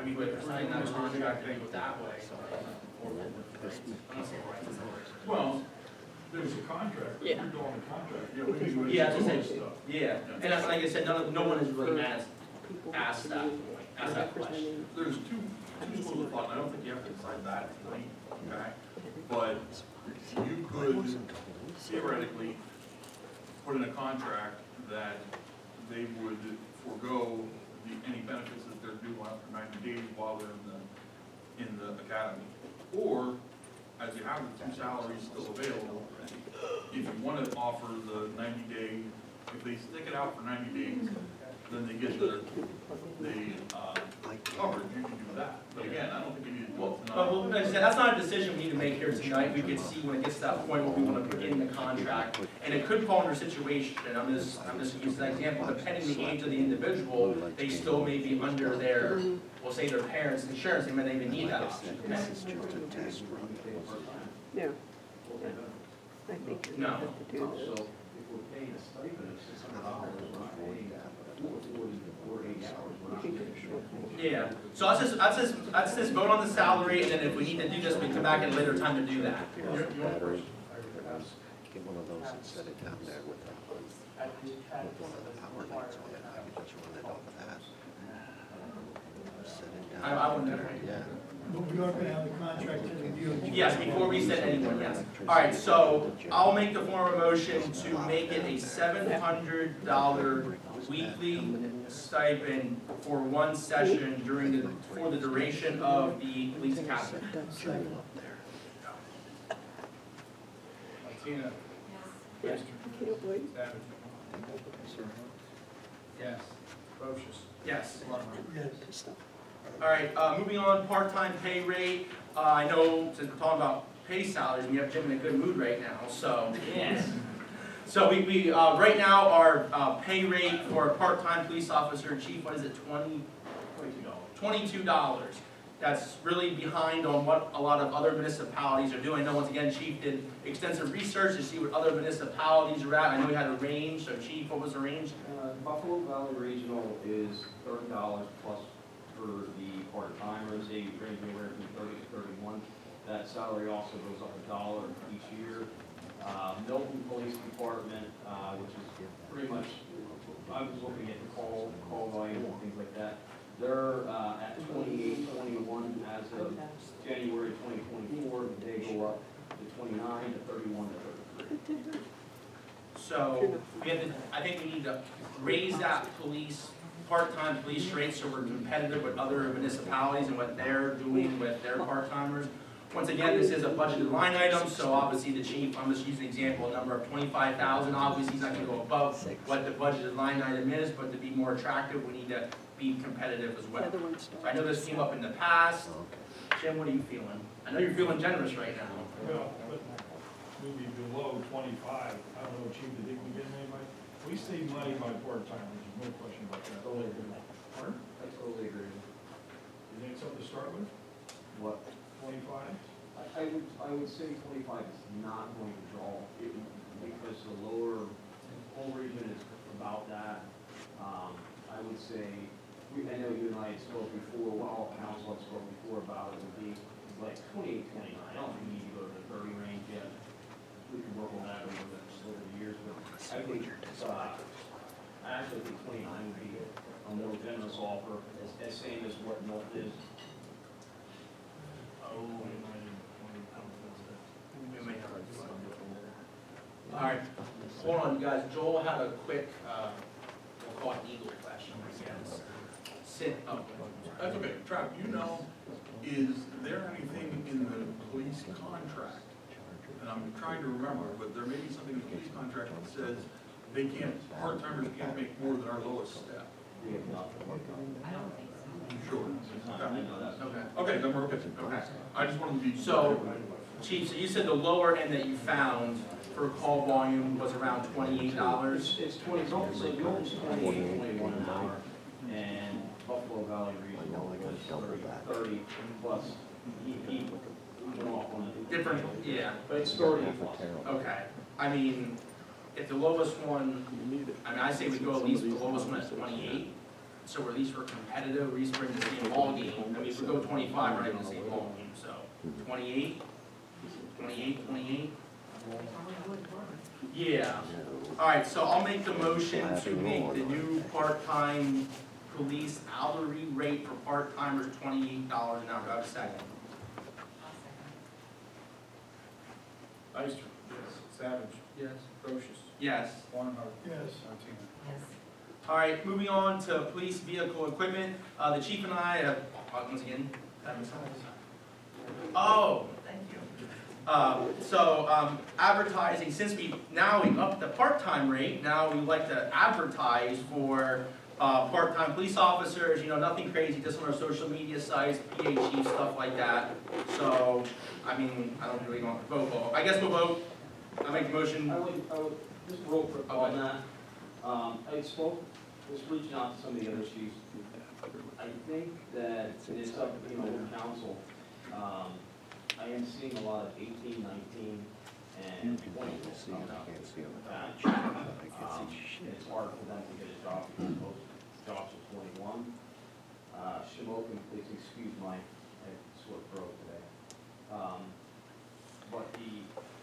mean, with signing that contract and go that way. Well, there's a contract, Yeah. you're doing a contract. We need to Yeah, explore just say, stuff. yeah, and that's, like I said, no one has really asked People that question. representing There's two schools of thought, and I don't think you have to decide that tonight, okay? But you could theoretically put in a contract that they would forego any benefits that they're due after 90 days while they're in the academy. Or, as you have the two salaries still available, if you want to offer the 90-day, if they stick it out for 90 days, then they get the coverage, you can do that. But again, I don't think you need to do it tonight. Well, like I said, that's not a decision we need to make here tonight. We could see when it gets to that point what we want to put in the contract. And it could fall under situation, and I'm just using that example, depending the age of the individual, they still may be under their, we'll say their parents' insurance, they may not even need that option. No. I think you No. have to do this. So if we're paying a stipend of $600, we're not paying 40 hours, we're not paying. Yeah, so let's just vote on the salary, and then if we need to do this, we come back at a later time to do that. Battery. Get one of those and set it down there with one of the power lights on it. I could just run it off of that. Set it down. I wouldn't know. Yeah. But we are gonna have the contract to review. Yes, before we send anyone, yes. All right, so I'll make the form of motion to make it a $700 weekly stipend for one session for the duration of the police academy. Tina? Yes. Can't wait. Savage? Yes. Brochus? Yes. Yes. All right, moving on, part-time pay rate. I know, since we're talking about pay salaries, we have Jim in a good mood right now, so. Yes. So we right now, our pay rate for a part-time police officer, chief, what is it, $22? That's really behind on what a lot of other municipalities are doing. I know, once again, chief did extensive research to see what other municipalities are at. I know he had a range, so chief, what was the range? Buffalo Valley Regional is $30 plus for the part-timers, they range anywhere from 30 to 31. That salary also goes up $1 each year. Milton Police Department, which is pretty much, I was looking at the call volume and things like that. They're at 28.21 as of January 2024. They go up to 29 to 31 to 33. So we have to, I think we need to raise that part-time police rate so we're competitive with other municipalities and what they're doing with their part-timers. Once again, this is a budgeted line item, so obviously the chief, I'm just using an example, a number of 25,000, obviously he's not gonna go above what the budgeted line item is, but to be more attractive, we need to be competitive as The well. other one So I know starts. this came up in the past. Jim, what are you feeling? I know you're feeling generous right now. Well, but maybe below 25, I don't know, chief, did we get anybody? We save money by part-timers, there's no question about that. Totally agree. Pardon? I totally agree. You think something to start with? What? 25? I would say 25 is not going to draw, because the lower, whole region is about that. I would say, I know you and I had spoke before, well, council had spoke before about it, would be like 28, 29. I don't think we need to go to the 30 range yet. We can work on that over the years, but I think, I actually think 29 would be a more generous offer, as same as what Milton is. All right, hold on, you guys. Joel had a quick, we'll call it legal question, I guess. That's okay. Trav, you know, is there anything in the police contract, and I'm trying to remember, but there may be something in the police contract that says they can't, part-timers can't make more than our lowest step? We have not. I don't think so. Sure. I know that. Okay. Okay, then we're okay. Okay. I just wanted to be. So, Chief, so you said the lower end that you found for call volume was around $28? It's 20, so Milton's 28, 21 an hour, and Buffalo Valley Regional was 30 plus. He went off on a Different, yeah, but it's 30 plus. okay. I mean, if the lowest one, I mean, I say we go at least the lowest one at 28. so at least we're competitive, at least we're in the same ball game. I mean, if we go 25, we're not in the same ball game, so 28, 28, 28. Yeah. All right, so I'll make the motion to make the new part-time police hourly rate for part-timers $28 an hour. Do I have a second? Ister. Yes. Savage. Yes. Procius. Yes. Barnhart. Yes. Martina. All right, moving on to police vehicle equipment. The chief and I have, once again, oh, thank you. Advertising, since we upped the part-time rate, now we like to advertise for part-time police officers, nothing crazy, just on our social media sites, PHE, stuff like that. So, I mean, I don't really want to vote. I guess we'll vote. I make the motion. I would, just real quick on that. Was reaching out to some of the other chiefs. I think that it's up, to council. I am seeing a lot of 18, 19, and 20 coming up. It's hard for them to get a job because most jobs are 21. Shamokin, please excuse my sore throat today. But the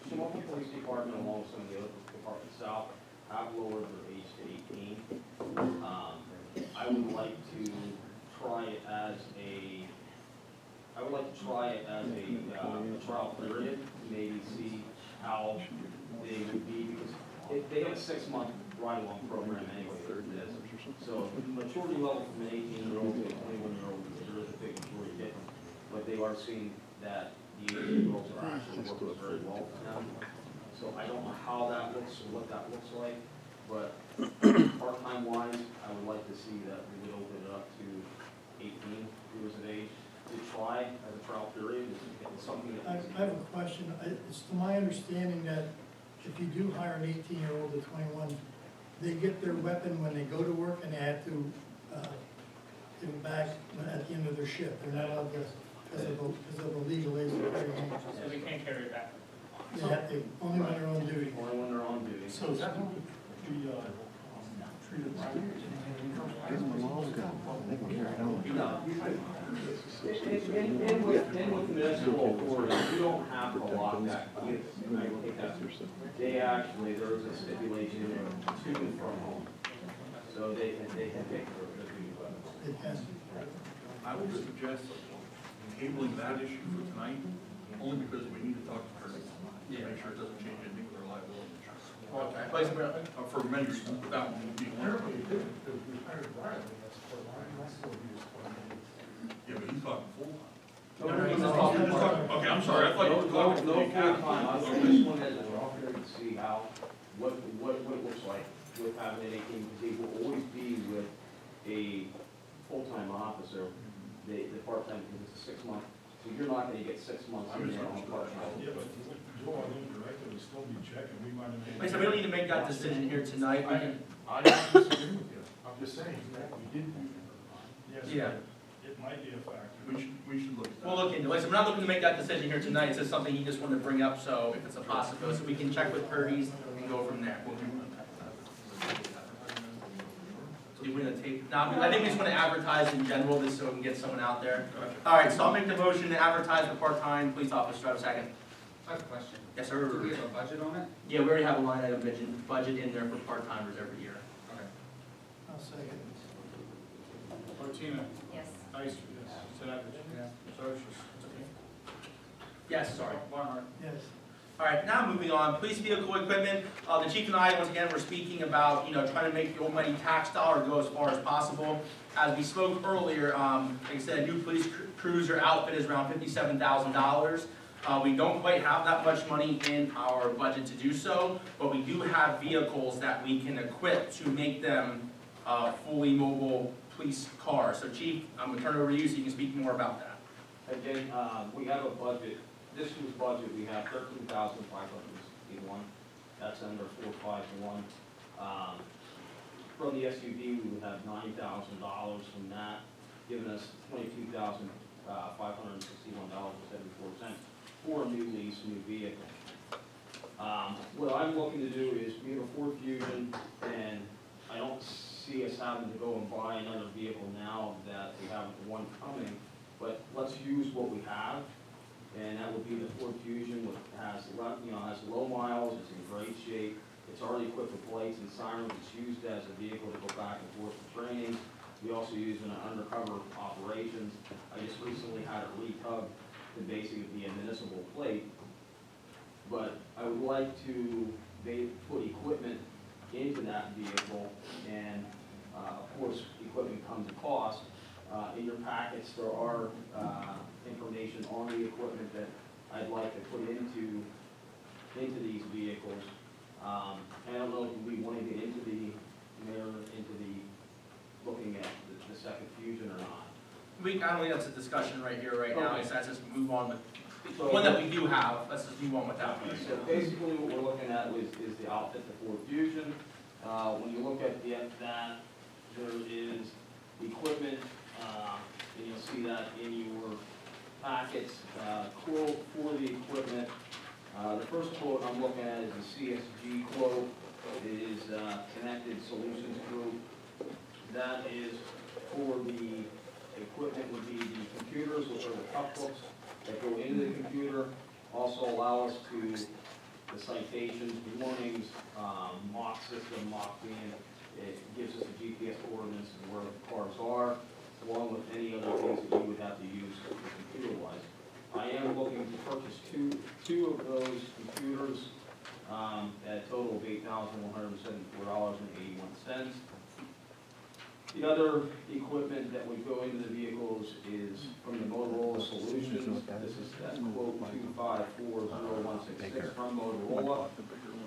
Shamokin Police Department, along with some of the other departments south, have lowered their age to 18. I would like to try it as a trial period, maybe see how they would be, because they have a 6-month ride-along program anyway for this. So maturity level from an 18-year-old to a 21-year-old, there is a big maturity difference, but they are seeing that the 18-year-olds are actually working very well for them. So I don't know how that looks or what that looks like, but part-time wise, I would like to see that we would open it up to 18 years of age to try as a trial period. It's something that I have a question. It's to my understanding that if you do hire an 18-year-old to 21, they get their weapon when they go to work and they have to give it back at the end of their shift. They're not allowed to, because of the legal age of carrying arms. So we can't carry it back. They have to, only when they're on duty. only when they're on duty. So is that what we treated right? Give them a long gun, they can carry it on. And with municipal authorities, you don't have to lock that. They actually, there is a stipulation to and from home. So they can take the duty weapons. They can. I would suggest tabling that issue for tonight, only because we need to talk to her to make sure it doesn't change anything with our liability insurance. Okay. For many reasons, but that one would be one. Yeah, but he's talking full-time. Okay, I'm sorry, I thought you were talking. No full-time, I just wanted to draw here to see how, what it looks like with having an 18, because he will always be with a full-time officer, the part-time, because it's a 6-month, so you're not gonna get 6 months in there on part-time. Yeah, but Joe, I think director would still be checking, we might have made. Like I said, we don't need to make that decision here tonight. We can, I don't disagree with you. I'm just saying that we didn't use it. Yes, Yeah. it might be a factor. We should look at that. we'll look into it. Like I said, we're not looking to make that decision here tonight. It's just something he just wanted to bring up, so if it's a possibility, so we can check with Purdy's and go from there. So we're gonna take, now, I think we just want to advertise in general, just so we can get someone out there. All right, so I'll make the motion to advertise for part-time police officer. Do I have a second? I have a question. Yes, Do we sir. have a budget on it? Yeah, we already have a line item budget in there for part-timers every year. Okay. I'll second. Martina. Yes. Ister. Yes. Savage. Yes. Procius. Yes, sorry. Barnhart. Yes. All right, now moving on, police vehicle equipment. The chief and I, once again, were speaking about, trying to make the almighty tax dollar go as far as possible. As we spoke earlier, like I said, a new police cruiser outfit is around $57,000. We don't quite have that much money in our budget to do so, but we do have vehicles that we can equip to make them fully mobile police cars. So chief, I'm gonna turn it over to you so you can speak more about that. Again, we have a budget, this year's budget, we have 13,561, that's under 451. From the SUV, we would have $9,000 from that, giving us $22,561.74 for a new lease, new vehicle. What I'm looking to do is, we have a Ford Fusion, and I don't see us having having to go and buy another vehicle now that we have one coming, but let's use what we have, and that would be the Ford Fusion, which has, has low miles, it's in great shape, it's already equipped with lights and sirens, it's used as a vehicle to go back and forth for training. We also use it in undercover operations. I just recently had it re-tugged to basically be a municipal plate, but I would like to put equipment into that vehicle, and of course, equipment comes at cost. In your packets, there are information on the equipment that I'd like to put into these vehicles. I don't know if we want to get into the looking at the second Fusion or not. I don't think that's a discussion right here, right now, Okay. so let's just move on with, So- the one that we do have, let's just move on with that one. So basically what we're looking at is the outfit, the Ford Fusion. When you look at that, there is equipment, and you'll see that in your packets, quote for the equipment. The first quote I'm looking at is the CSG quote. It is Connected Solutions Group. That is for the equipment would be the computers, which are the tough books that go into the computer. Also allow us to, the citations, warnings, mock system, mock van. It gives us a GPS coordinates of where the cars are, along with any other things that you would have to use computer-wise. I am looking to purchase two of those computers at a total of $8,174.81. The other equipment that would go into the vehicles is from the Motorola Solutions. This is that quote 2540166 from Motorola.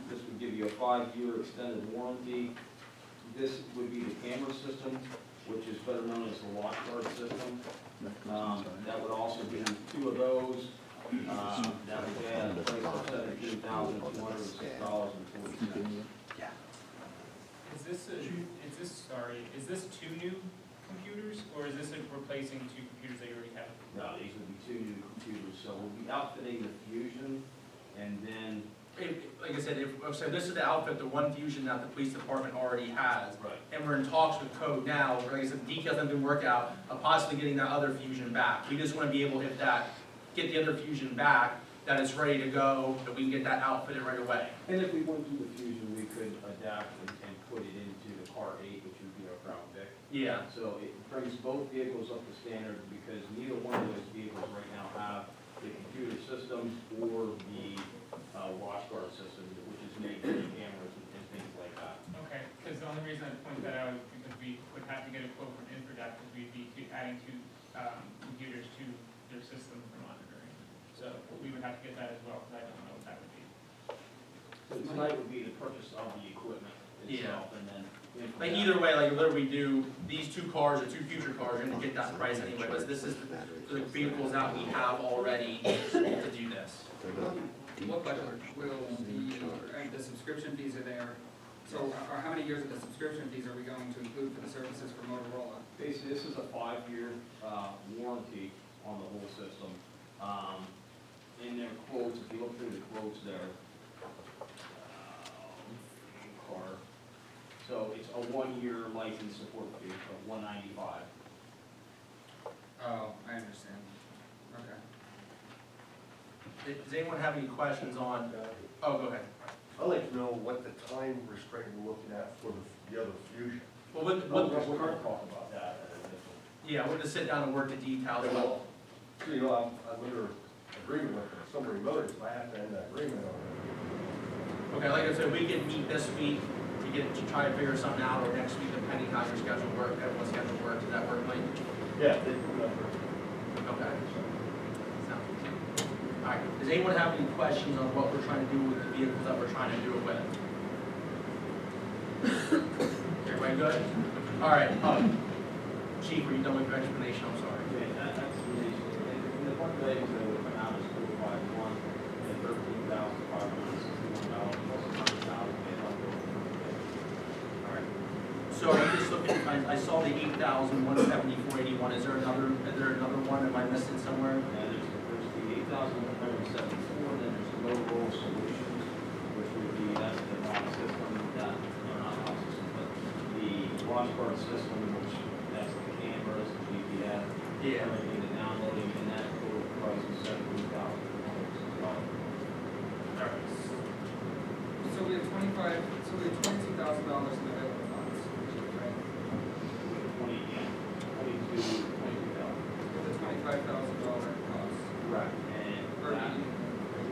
This would give you a 5-year extended warranty. This would be the camera system, which is better known as the watch guard system. That would also be two of those. That would add a price of $17,206.40. Is this two new computers, or is this replacing two computers that you already have? No, these would be two new computers, so we'll be outfitting the Fusion, and then. Like I said, so this is the outfit, the one Fusion that the police department already has. Right. And we're in talks with code now, like I said, details have been worked out, of possibly getting that other Fusion back. We just want to be able to get the other Fusion back, that it's ready to go, that we can get that outfitted right away. And if we want to do the Fusion, we could adapt and put it into the Car 8, which would be our Crown Vic. Yeah. So it brings both vehicles up to standard, because neither one of those vehicles right now have the computer system or the watch guard system, which is made for the cameras and things like that. Okay, because the only reason I point that out is because we would have to get a quote from Infradat, because we'd be adding two computers to their system for monitoring. So we would have to get that as well, because I don't know what that would be. So tonight would be the purchase of the equipment itself, and then. Like either way, like whether we do these two cars or two future cars, we're gonna get that price anyway, but this is the vehicles that we have already to do this. What budget will the subscription fees are there? So, or how many years of the subscription fees are we going to include for the services for Motorola? Basically, this is a 5-year warranty on the whole system. In their quotes, if you look through the quotes there, car. So it's a 1-year license support fee of $195. Oh, I understand. Okay. Does anyone have any questions on, oh, go ahead. I'd like to know what the time restraint we're looking at for the other Fusion. Well, We're going to talk about that. yeah, we're gonna sit down and work the details. Well, you know, I'm under agreement with Sunbury Motors, I have to end that agreement on Okay, like I said, we can meet this week to try to figure something out, or next week, depending how your schedule works, everyone's schedule works. Does that work, Mike? it. Yeah, they do that. Okay. Sounds good. All right, does anyone have any questions on what we're trying to do with the vehicles that we're trying to do it with? Everybody good? All right, Chief, are you done with your explanation? I'm sorry. Okay, that's the issue. In the part that would come out is 451 and $13,561 plus $100,000 paid on the. All right. So I'm just looking, I saw the 8,174.81. Is there another one? Am I missing somewhere? And there's the 8,174, and then there's the Motorola Solutions, which would be, that's the box system, that, no, not box system, but the cross-guard system, which that's the cameras, the GPS, Yeah. everything, the downloading, and that total price is $17,000. Alright. So we have $22,000 in available funds, right? 22,000. With a $25,000 cost. Right, and Per that, meeting.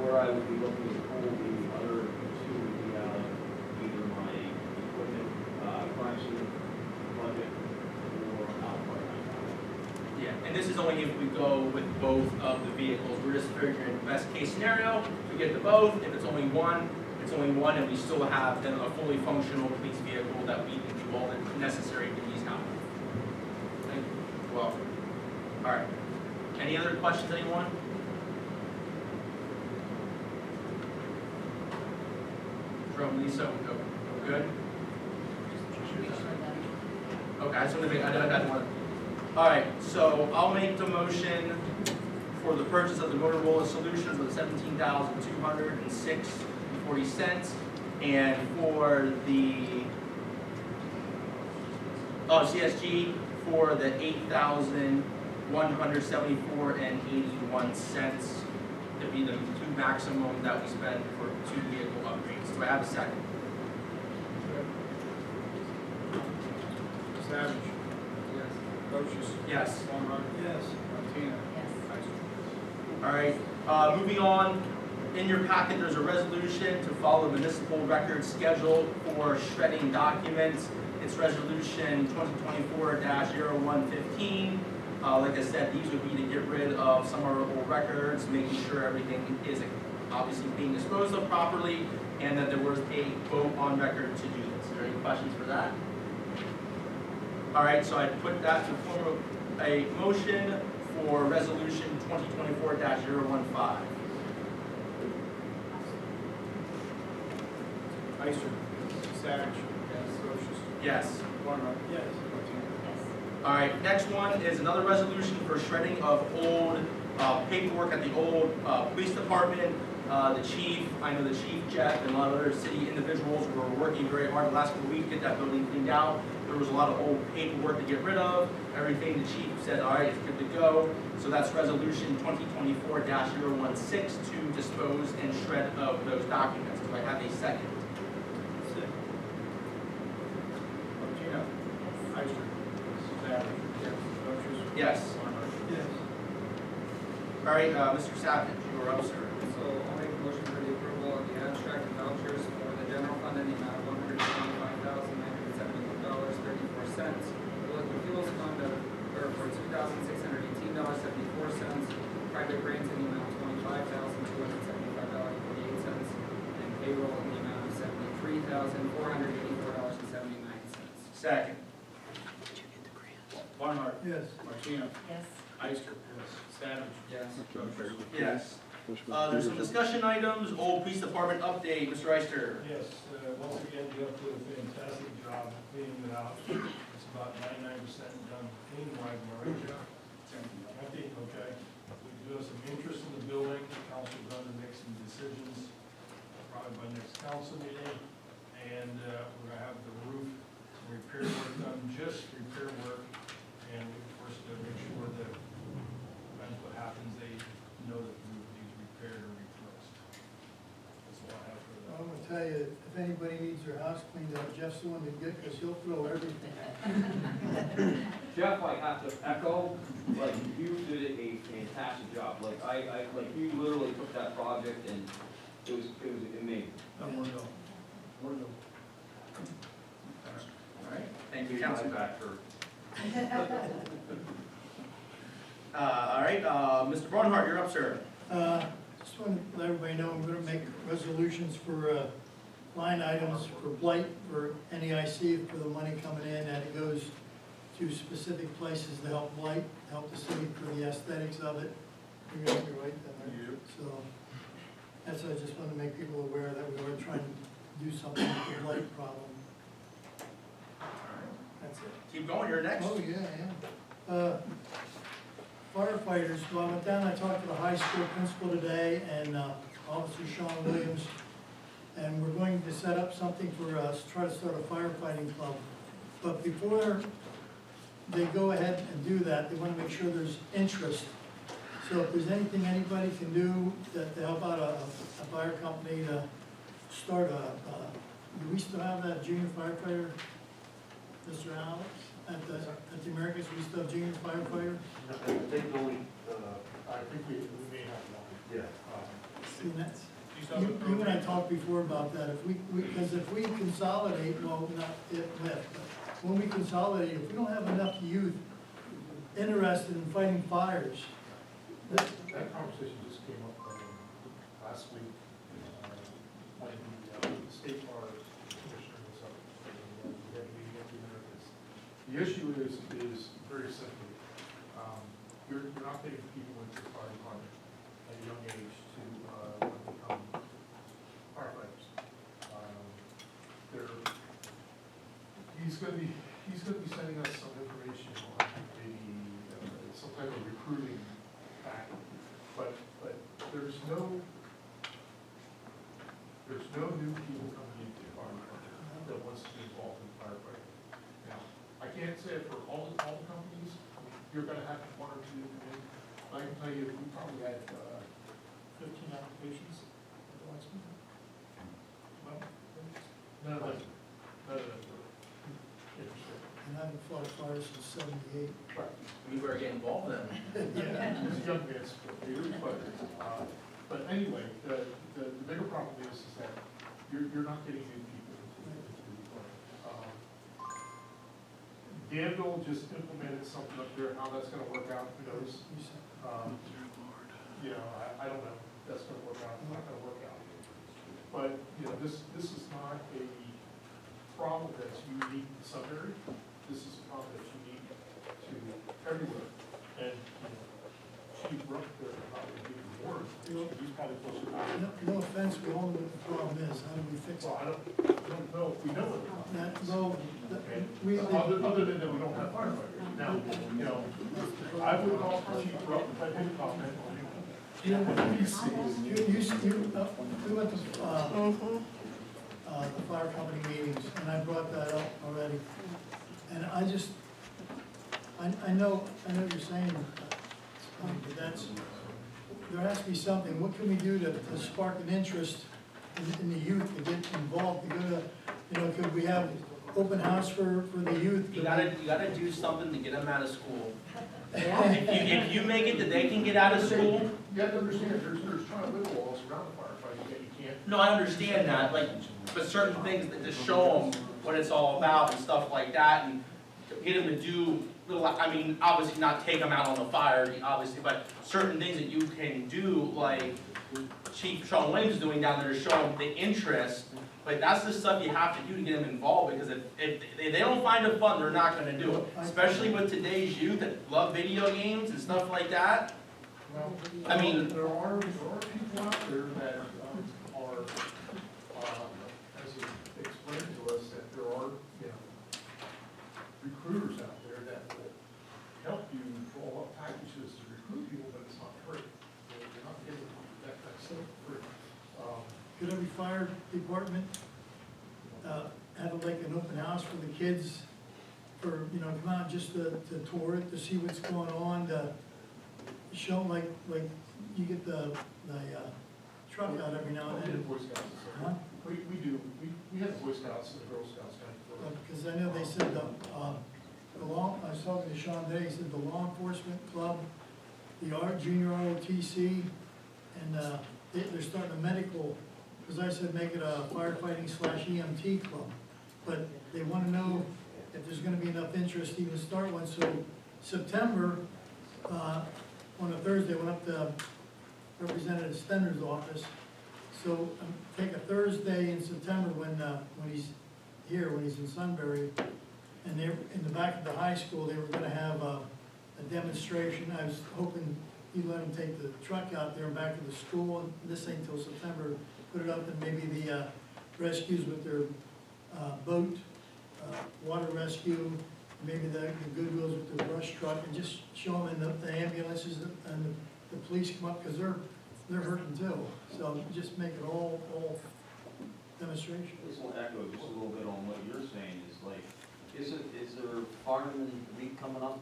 where I would be looking to pull the other two would be out of either my equipment, correction budget or out of my Yeah, and this is only if we go with both of the vehicles. We're just figuring best case scenario, we get the both. If it's only one, it's only one, and we still have then a fully functional police vehicle that we can do all the necessary duties out of. Thank you. You're welcome. All right. Any other questions, anyone? Jerome, Lisa, we're good? Okay, I just want to make, I got one. All right, so I'll make the motion for the purchase of the Motorola Solutions with $17,206.40, and for the CSG for the $8,174.81 to be the two maximum that we spend for two vehicle upgrades. Do I have a second? Savage. Yes. Brochus. Yes. Barnhart. Yes. Martina. All right, moving on, in your packet, there's a resolution to follow the municipal record schedule for shredding documents. It's resolution 2024-0115. Like I said, these would be to get rid of some of our old records, making sure everything is obviously being disposed of properly, and that there was a vote on record to do this. Are there any questions for that? All right, so I put that to form of a motion for resolution 2024-015. Ister. Savage. Yes. Brochus. Yes. Barnhart. Yes. Martina. All right, next one is another resolution for shredding of old paperwork at the old police department. The chief, I know the chief, Jeff, and a lot of other city individuals were working very hard the last couple of weeks to get that building cleaned out. There was a lot of old paperwork to get rid of. Everything the chief said, all right, it's good to go. So that's resolution 2024-016 to dispose and shred of those documents. Do I have a second? Martina. Ister. Savage. Yes. Brochus. Yes. Barnhart. Yes. All right, Mr. Savage, you are up, sir. So I'll make a motion for the approval of the abstract and vouchers for the general fund in the amount of $125,971.34. The liquid fuels fund for $2,618.74. Private grants in the amount of $25,275.48. And payroll in the amount of $73,484.79. Second. Barnhart. Yes. Martina. Yes. Ister. Yes. Savage. Yes. Brochus. Yes. There's some discussion items, old police department update, Mr. Eister. Yes, once again, you have to do a fantastic job cleaning it out. It's about 99% done clean-wise, right, Jeff? Empty, okay. We do have some interest in the building. The council's going to make some decisions probably by next council meeting. And we're going to have the roof repair work done, just repair work. And we first make sure that when what happens, they know that the roof needs repaired or replaced. That's all I have for that. I'm gonna tell you, if anybody needs their house cleaned up, Jeff's the one to get, because he'll throw everything. Jeff, I have to echo, like, you did a fantastic job. Like, like, you literally took that project and it was amazing. More to go. More to go. All right, thank you, Councilman. Factor. All right, Mr. Barnhart, you're up, sir. Just want to let everybody know, I'm gonna make resolutions for, line items for blight, for NEIC, for the money coming in, and it goes to specific places to help blight, help the city for the aesthetics of it. You're gonna be right then, right? Yep. So, that's why I just want to make people aware that we are trying to do something with the blight problem. That's it. Keep going, you're next. Oh, yeah. Firefighters, well, I went down, I talked to the high school principal today, and Officer Sean Williams, and we're going to set up something for us, try to start a firefighting club But before they go ahead and do that, they wanna make sure there's interest. So if there's anything anybody can do to help out a fire company to start do we still have that junior firefighter, Mr. Alex, at the Americas, we still have junior firefighter? I think we may have one. Yeah. See, that's, You saw the you and I program? talked before about that, if because if we consolidate, well, not it with, but when we consolidate, if we don't have enough youth interested in fighting fires, That conversation just came up last week, when the state bar commissioner was up. We had a meeting at the Americas. The issue is very simple. You're not getting people into the fire department at a young age to become firefighters. He's gonna be sending us some information on maybe some type of recruiting back, but there's no new people coming into the fire department that wants to be involved in firefighting. Now, I can't say it for all the companies, you're gonna have one or two come in. I can tell you, we probably had 15 applications at the last meeting. Well, none of them were interested. and I haven't fought fires since '78. Right. We were getting involved in them. Yeah, it was a young man's sport, but anyway, the bigger problem is that you're not getting new people into the department. Danville just implemented something up there, how that's gonna work out, who knows? You know, I don't know, if that's gonna work out, it's not gonna work out. But, you know, this is not a problem that's unique to Sunbury, this is a problem that's unique to everywhere. And, you know, Chief Rupp there probably even more, he's probably closer to. No offense, we all know what the problem is, how do we fix it? Well, I don't know if we know what the problem That, is. no, Okay. we, Other than that, we don't have firefighters. Now, you know, I would offer Chief Rupp if I had a comment on it. we went to, the fire company meetings, and I brought that up already. And I just, I know you're saying, but that's, there has to be something, what can we do to spark an interest in the youth to get involved, to go to, you know, could we have open house for the youth? You gotta do something to get them out of school. If you make it that they can get out of school, You have to understand, there's trying to live laws around the firefighting that you can't. no, I understand that, like, but certain things that just show them what it's all about and stuff like that, and get them to do little, I mean, obviously not take them out on the fire, obviously, but certain things that you can do, like Chief Sean Williams is doing down there to show them the interest. Like, that's the stuff you have to do to get them involved, because if they don't find it fun, they're not gonna do it. Especially with today's youth that love video games and stuff like that. Well, I mean- there are people out there that are, as he explained to us, that there are, you know, recruiters out there that will help you draw up packages to recruit people, but it's not free. You're not getting that kind of stuff free. Could every fire department, have like an open house for the kids, for, you know, come out just to tour it, to see what's going on, to show them like you get the truck out every now and We then. did Boy Scouts. Huh? We do, we have the Boy Scouts and the Girl Scouts kind of. Because I know they said I was talking to Sean today, he said the law enforcement club, the junior ROTC, and they're starting a medical, because I said make it a firefighting / EMT club. But they want to know if there's going to be enough interest to even start one. So September, on a Thursday, went up to Representative Stender's office. So take a Thursday in September when he's here, when he's in Sunbury, and they're in the back of the high school, they were gonna have a demonstration. I was hoping he'd let them take the truck out there and back to the school, and this ain't till September, put it up, and maybe the rescues with their boat, water rescue, maybe the Goodwills with the brush truck, and just show them, and the ambulances and the police come up, because they're hurting too. So just make it all demonstration. This will echo just a little bit on what you're saying, is like, isn't it fireman week coming up?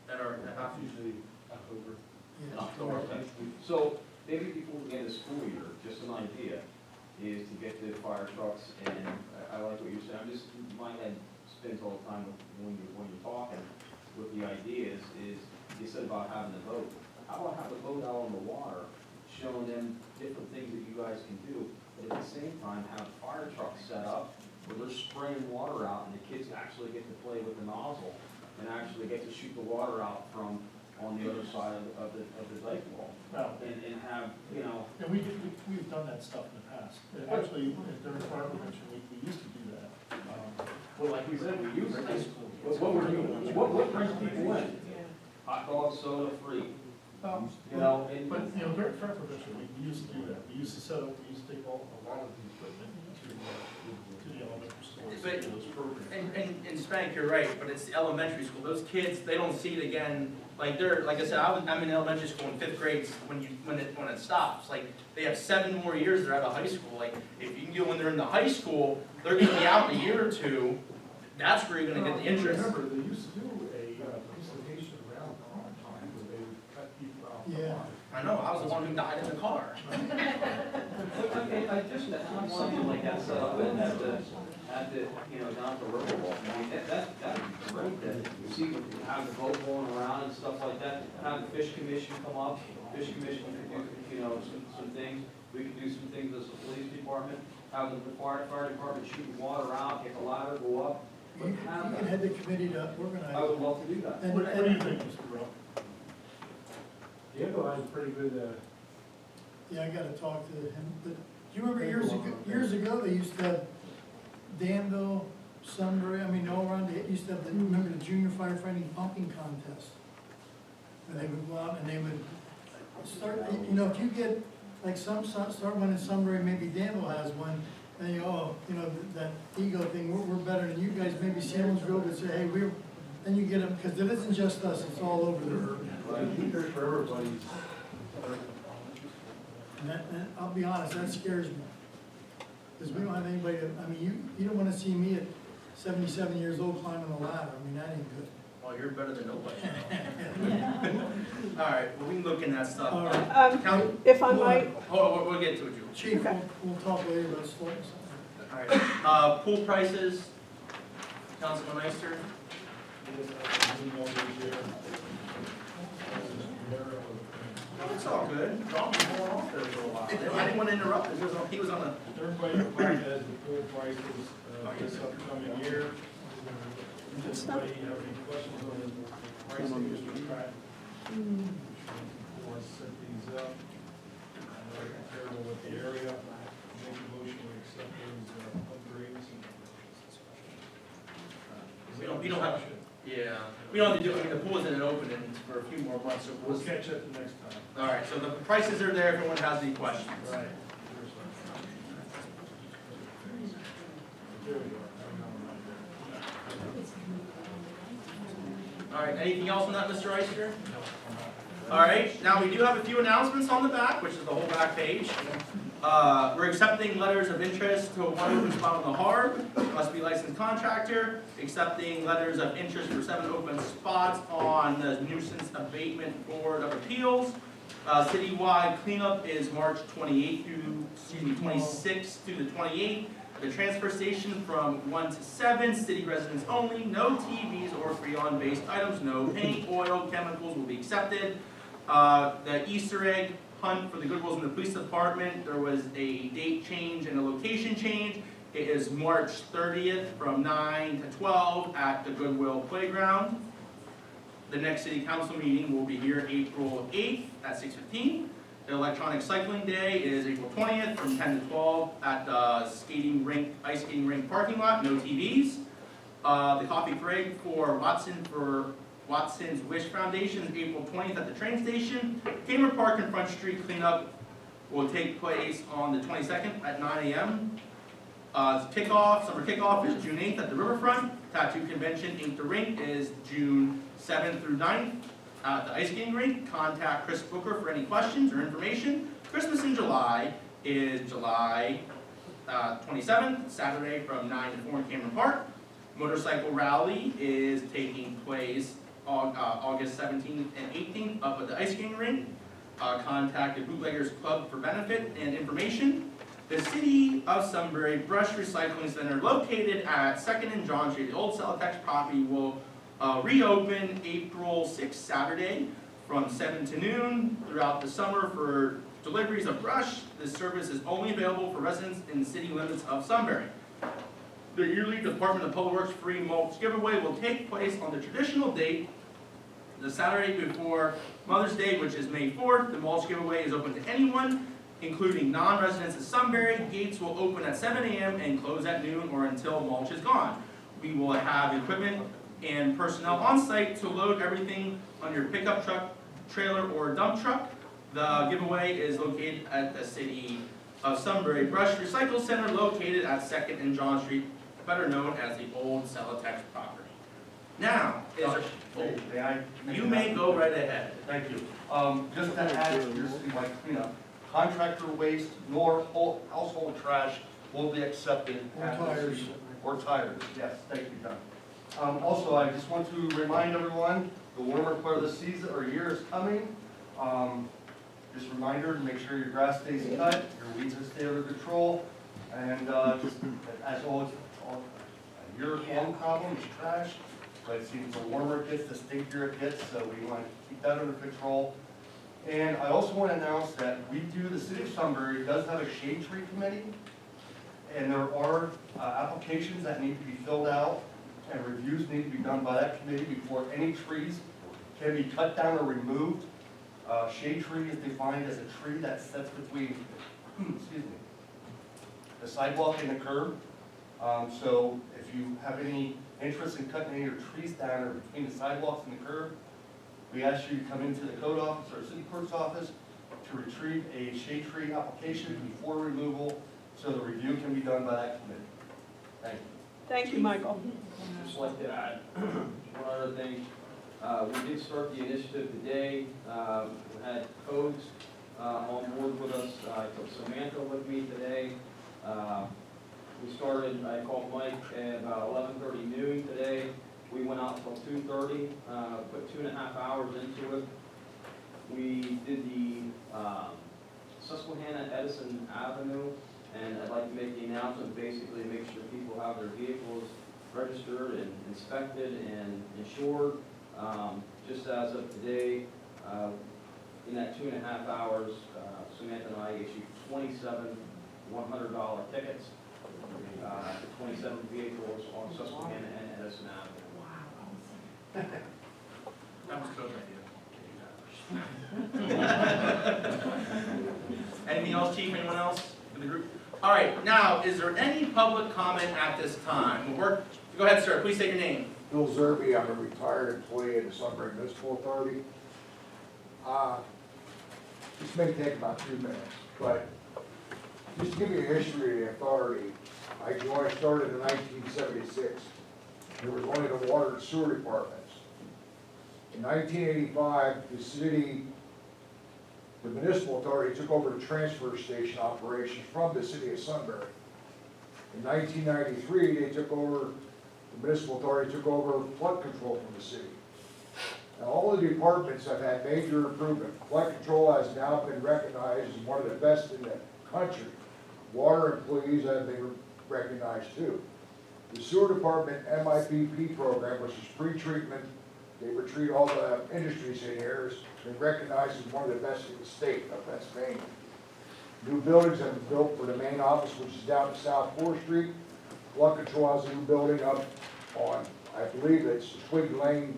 That are, that Usually October. In October, okay. So maybe before we end the school year, just an idea, is to get the fire trucks, and I like what you're saying, I'm just, my head spins all the time when you're talking, with the ideas is, you said about having a boat. How about have a boat out on the water, showing them different things that you guys can do, but at the same time, have fire trucks set up where they're spraying water out, and the kids actually get to play with the nozzle, and actually get to shoot the water out from on the other side of the dike wall, Well, and have, you know. and we've done that stuff in the past. Actually, during fire prevention week, we used to do that. Well, like we said, we use it. What brings people in? Hot dog, soda, free. You know, and. But, during fire prevention week, we used to do that. We used to set up, we used to take a lot of the equipment to the elementary schools. But- those programs. and Spank, you're right, but it's the elementary school. Those kids, they don't see it again. Like they're, like I said, I'm in elementary school in 5th grade when it stops. Like they have 7 more years they're out of high school. Like if you can get when they're in the high school, they're gonna be out in a year or two. That's where you're gonna get the interest. Remember, they used to do a presentation around car time where they would cut people out. Yeah. I know, I was the one who died in the car. I just have something like that set up at the, down at the Riverwalk. I mean, that'd be great, that you see, have the boat going around and stuff like that, have the fish commission come up, fish commission could do, some things. We could do some things as a police department, have the fire department shoot water out, get the ladder, go up. But You have can that. head the committee to organize. I would love to do that. And- What do you think, Mr. Rowe? Diego has a pretty good, Yeah, I gotta talk to him, but do you remember years ago, they used to have Danville, Sunbury, all around, they used to have remember the junior firefighting pumping contest? And they would go out and they would start, if you get, like start one in Sunbury, maybe Danville has one, and that ego thing, we're better than you guys, maybe Selinsville would say, hey, then you get them, because it isn't just us, it's all over there. here's for everybody's. And I'll be honest, that scares me. Because we don't have anybody, you don't wanna see me at 77 years old climbing a ladder, that ain't good. Well, you're better than nobody. All right, well, we can look in that stuff. All right. Count- If I might, Oh, we'll get to it, Julie. Chief, we'll talk later about slopes. All right, pool prices, Councilman Meister. It's all good. Ron was going off there for a while. I didn't want to interrupt him. He was on a. Everybody has the pool prices, this upcoming year. Does anybody have any questions on the pricing, Mr. Pratt? Want to set these up? I know they're comparable with the area. Make a motion to accept those upgrades. We don't have. Yeah, we don't have to do, the pool isn't open for a few more months, so We'll catch up the next time. all right, so the prices are there if anyone has any questions. Right. There we are. All right, anything else on that, Mr. Eister? All right, now we do have a few announcements on the back, which is the whole back page. We're accepting letters of interest to one open spot on the Harb, must be licensed contractor. Accepting letters of interest for 7 open spots on the Nuisance Abatement Board of Appeals. Citywide cleanup is March 26th through the 28th. The transfer station from 1 to 7, city residents only, no TVs or Freon-based items, no paint, oil, chemicals will be accepted. The Easter egg hunt for the Goodwills in the police department, there was a date change and a location change. It is March 30th from 9 to 12 at the Goodwill Playground. The next city council meeting will be here April 8th at 6:15. The electronic cycling day is April 20th from 10 to 12 at the ice skating rink parking lot, no TVs. The coffee break for Watson's Wish Foundation is April 20th at the train station. Cameron Park and Front Street cleanup will take place on the 22nd at 9 a.m. Summer kickoff is June 8th at the Riverfront. Tattoo convention, Ink the Rink, is June 7th through 9th at the ice skating rink. Contact Chris Booker for any questions or information. Christmas in July is July 27th, Saturday from 9 to 4 in Cameron Park. Motorcycle rally is taking place August 17th and 18th up at the ice skating rink. Contact the Bootleggers Club for benefit and information. The City of Sunbury Brush Recycling Center, located at 2nd and John Street, the old Celotex property, will reopen April 6th, Saturday, from 7 to noon throughout the summer for deliveries of brush. This service is only available for residents in the city limits of Sunbury. The yearly Department of Public Works free mulch giveaway will take place on the traditional date, the Saturday before Mother's Day, which is May 4th. The mulch giveaway is open to anyone, including non-residents of Sunbury. Gates will open at 7 a.m. and close at noon or until mulch is gone. We will have equipment and personnel on site to load everything on your pickup truck, trailer, or dump truck. The giveaway is located at the City of Sunbury Brush Recycle Center, located at 2nd and John Street, better known as the old Celotex property. Now, you may go right ahead. Thank you. Just to add to your citywide cleanup, contractor waste nor household trash will be accepted. Or tires. Or tires, yes, thank you, John. Also, I just want to remind everyone, the warmer part of the season or year is coming. Just a reminder to make sure your grass stays cut, your weeds stay under control, and just as always, a year-long problem is trash. But it seems the warmer it gets, the stinkier it gets, so we want to keep that under control. And I also want to announce that the City of Sunbury does have a shade tree committee, and there are applications that need to be filled out, and reviews need to be done by that committee before any trees can be cut down or removed. Shade tree is defined as a tree that sits between, excuse me, the sidewalk and the curb. So if you have any interest in cutting any of your trees down or between the sidewalks and the curb, we ask you to come into the code office or city clerk's office to retrieve a shade tree application before removal, so the review can be done by that committee. Thank you. Thank you, Michael. Just like to add one other thing. We did start the initiative today. We had codes on board with us. I took Samantha with me today. We started, I called Mike at about 11:30 noon today. We went out till 2:30, put 2.5 hours into it. We did the Susquehanna Edison Avenue, and I'd like to make the announcement, basically make sure people have their vehicles registered and inspected and insured. Just as of today, in that 2.5 hours, Samantha and I issued 27 $100 tickets, 27 vehicles on Susquehanna and Edison Avenue. That was Coach idea. Anything else, Chief? Anyone else in the group? All right, now, is there any public comment at this time? Go ahead, sir. Please state your name. Bill Zerby, I'm a retired employee of the Sunbury Municipal Authority. This may take about 2 minutes, but just to give you a history of the authority, I started in 1976. There was only the water and sewer departments. In 1985, the municipal authority took over the transfer station operations from the city of Sunbury. In 1993, the municipal authority took over flood control from the city. Now, all the departments have had major improvement. Flood control has now been recognized as one of the best in the country. Water employees have been recognized too. The sewer department MIPP program, which is pre-treatment, they would treat all the industries in here, has been recognized as one of the best in the state of Pennsylvania. New buildings have been built for the main office, which is down to South 4th Street. Flood control has a new building up on, I believe it's Twig Lane,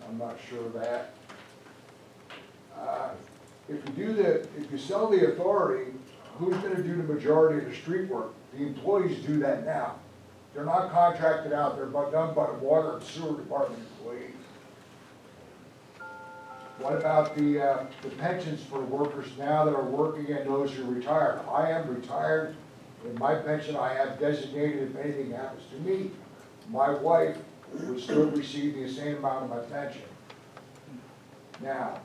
I'm not sure of that. If you sell the authority, who's going to do the majority of the street work? The employees do that now. They're not contracted out, they're done by the water and sewer department employees. What about the pensions for workers now that are working and those who are retired? I am retired. In my pension, I have designated if anything happens to me, my wife would still receive the same amount of my pension. Now,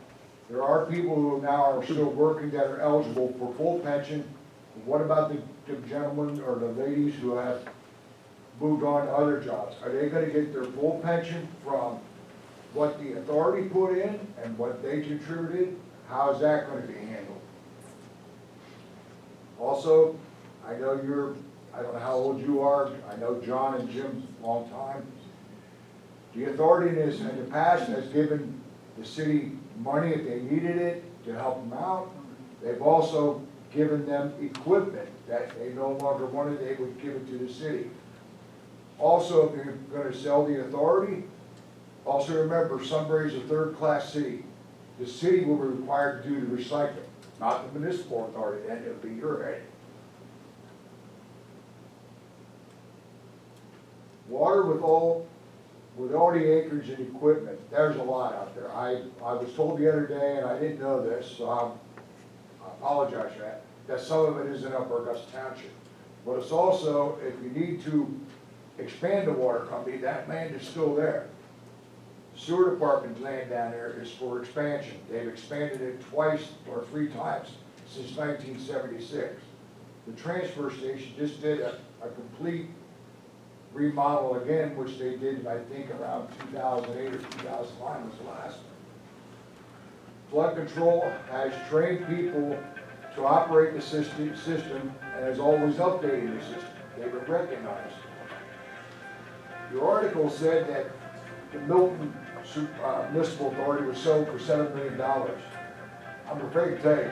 there are people who now are still working that are eligible for full pension. What about the gentlemen or the ladies who have moved on to other jobs, are they gonna get their full pension from what the authority put in and what they contributed? How's that gonna be handled? Also, I know I don't know how old you are, I know John and Jim's a long time. The authority in the past has given the city money if they needed it to help them out. They've also given them equipment that they no longer wanted, they would give it to the city. Also, if you're gonna sell the authority, also remember, Sunbury's a third-class city. The city will be required to do the recycling, not the municipal authority, then it'll be your head. Water with all the acreage and equipment, there's a lot out there. I was told the other day, and I didn't know this, so I apologize for that some of it is in Upper Augusta Township. But it's also, if you need to expand the water company, that land is still there. Sewer department's land down there is for expansion. They've expanded it twice or 3 times since 1976. The transfer station just did a complete remodel again, which they did, I think, around 2008 or 2009 was the last one. Flood control has trained people to operate the system and is always updating the system. They've been recognized. Your article said that the Milton Municipal Authority was sold for $7 million. I'm afraid to tell you,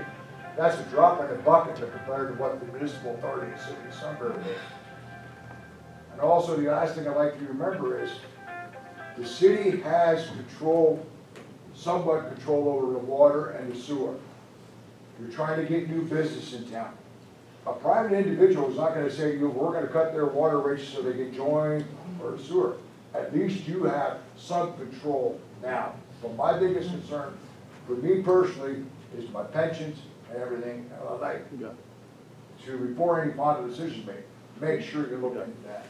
that's a drop in the bucket compared to what the Municipal Authority in the City of Sunbury is. And also, the last thing I'd like you to remember is, the city has somewhat control over the water and the sewer. You're trying to get new business in town. A private individual is not gonna say, we're gonna cut their water rates so they get joined or sewer. At least you have some control now. But my biggest concern, for me personally, is my pensions and everything. And I'd like to, before any final decision made, make sure you look into that.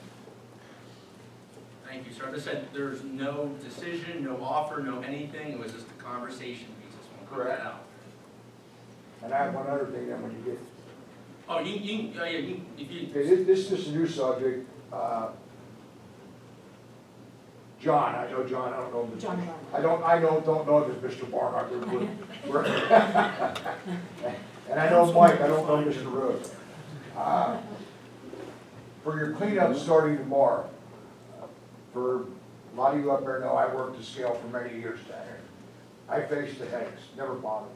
Thank you, sir. As I said, there's no decision, no offer, no anything. It was just a conversation piece. Just want to put that out. And I have one other thing then when you get. Oh, if you. Okay, this is just a new subject. John, I know John, I don't know. John. I don't know if it's Mr. Barnhart. And I know Mike, I don't know Mr. Rose. For your cleanup starting tomorrow, for a lot of you up there know I worked the scale for many years down here. I faced the headaches, never bothered me.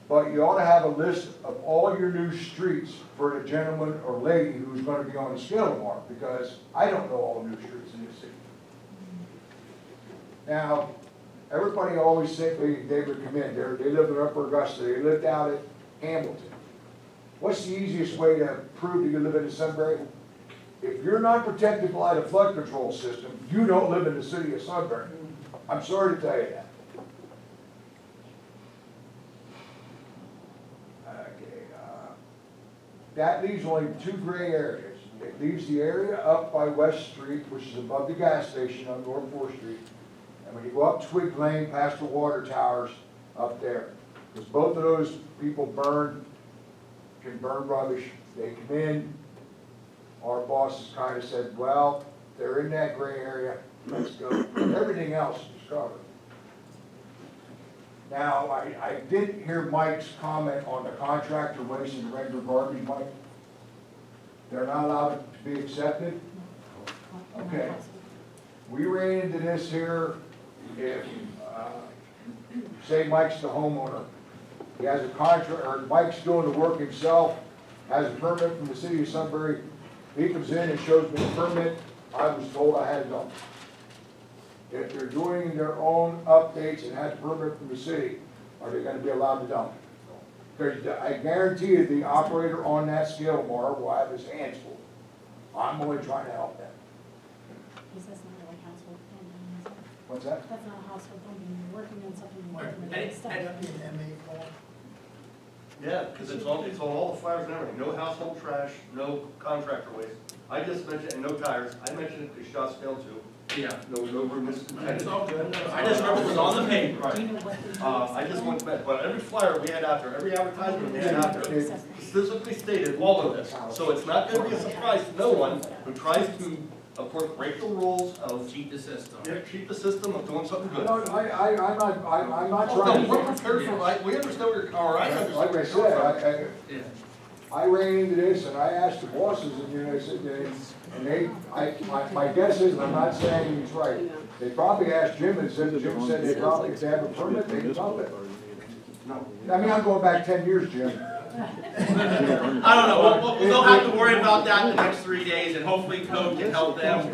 But you ought to have a list of all your new streets for the gentleman or lady who's going to be on the scale tomorrow, because I don't know all the new streets in this city. Now, everybody always think they would come in there. They live in Upper Augusta. They lived out at Hamilton. What's the easiest way to prove that you live in Sunbury? If you're not protected by the flood control system, you don't live in the city of Sunbury. I'm sorry to tell you that. Okay, that leaves only 2 gray areas. It leaves the area up by West Street, which is above the gas station on North 4th Street. And when you go up Twig Lane past the water towers up there, because both of those people can burn rubbish. They come in, our bosses kind of said, well, they're in that gray area, let's go. Everything else is covered. Now, I did hear Mike's comment on the contractor waste and regular garbage, Mike. They're not allowed to be accepted? Okay. We ran into this here, if, say Mike's the homeowner, he has a contract, or Mike's doing the work himself, has a permit from the city of Sunbury, he comes in and shows me the permit, I was told I had it done. If they're doing their own updates and has a permit from the city, are they gonna be allowed to dump? Because I guarantee you the operator on that scale tomorrow will have his hands full. I'm only trying to help them. Because that's not really household plumbing, is it? What's that? That's not a household plumbing, you're working on something more than Hey, that stuff. That'd be an MA call. Yeah, because it's on all the flyers and everything, no household trash, no contractor waste. I just mentioned, and no tires, I mentioned it because shots failed too. Yeah. No room is It's all good. I just remember it was on the paper. I just went back, but every flyer we had out there, every advertisement we had out there, specifically stated all of this. So it's not gonna be a surprise to no one who tries to, of course, break the rules of, Cheat the system. cheat the system of doing something good. No, I'm not Oh, trying no, we're to, prepared for, we understand where you're, all right. like I said, Yeah. I ran into this and I asked the bosses and, you know, I said, and they, my guess is, and I'm not saying he's right, they probably asked Jim and said, Jim said they probably, if they have a permit, they can dump it. No, I mean, I'm going back 10 years, Jim. I don't know, they'll have to worry about that the next 3 days, and hopefully code can help them.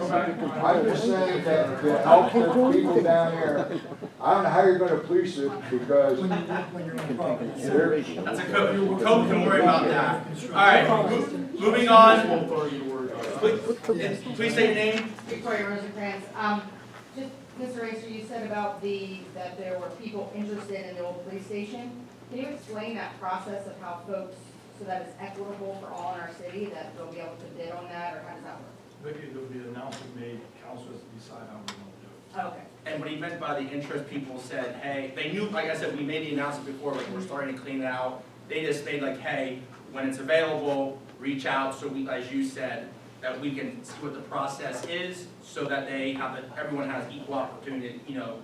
I'm just saying that to help the people down there, I don't know how you're gonna police it because When you're on property. they're, That's a code can worry about that. All right, moving on. Please say your name. Victoria Rosencrantz. Just, Mr. Racer, you said about that there were people interested in the old police station. Can you explain that process of how folks, so that it's equitable for all in our city, that they'll be able to bid on that, or how does that work? Vicky, there'll be an announcement made, council has to decide how we want to do it. Okay. And what he meant by the interest, people said, hey, they knew, like I said, we made the announcement before, like we're starting to clean it out. They just made like, hey, when it's available, reach out, so we, as you said, that we can see what the process is, so that they have, everyone has equal opportunity, you know,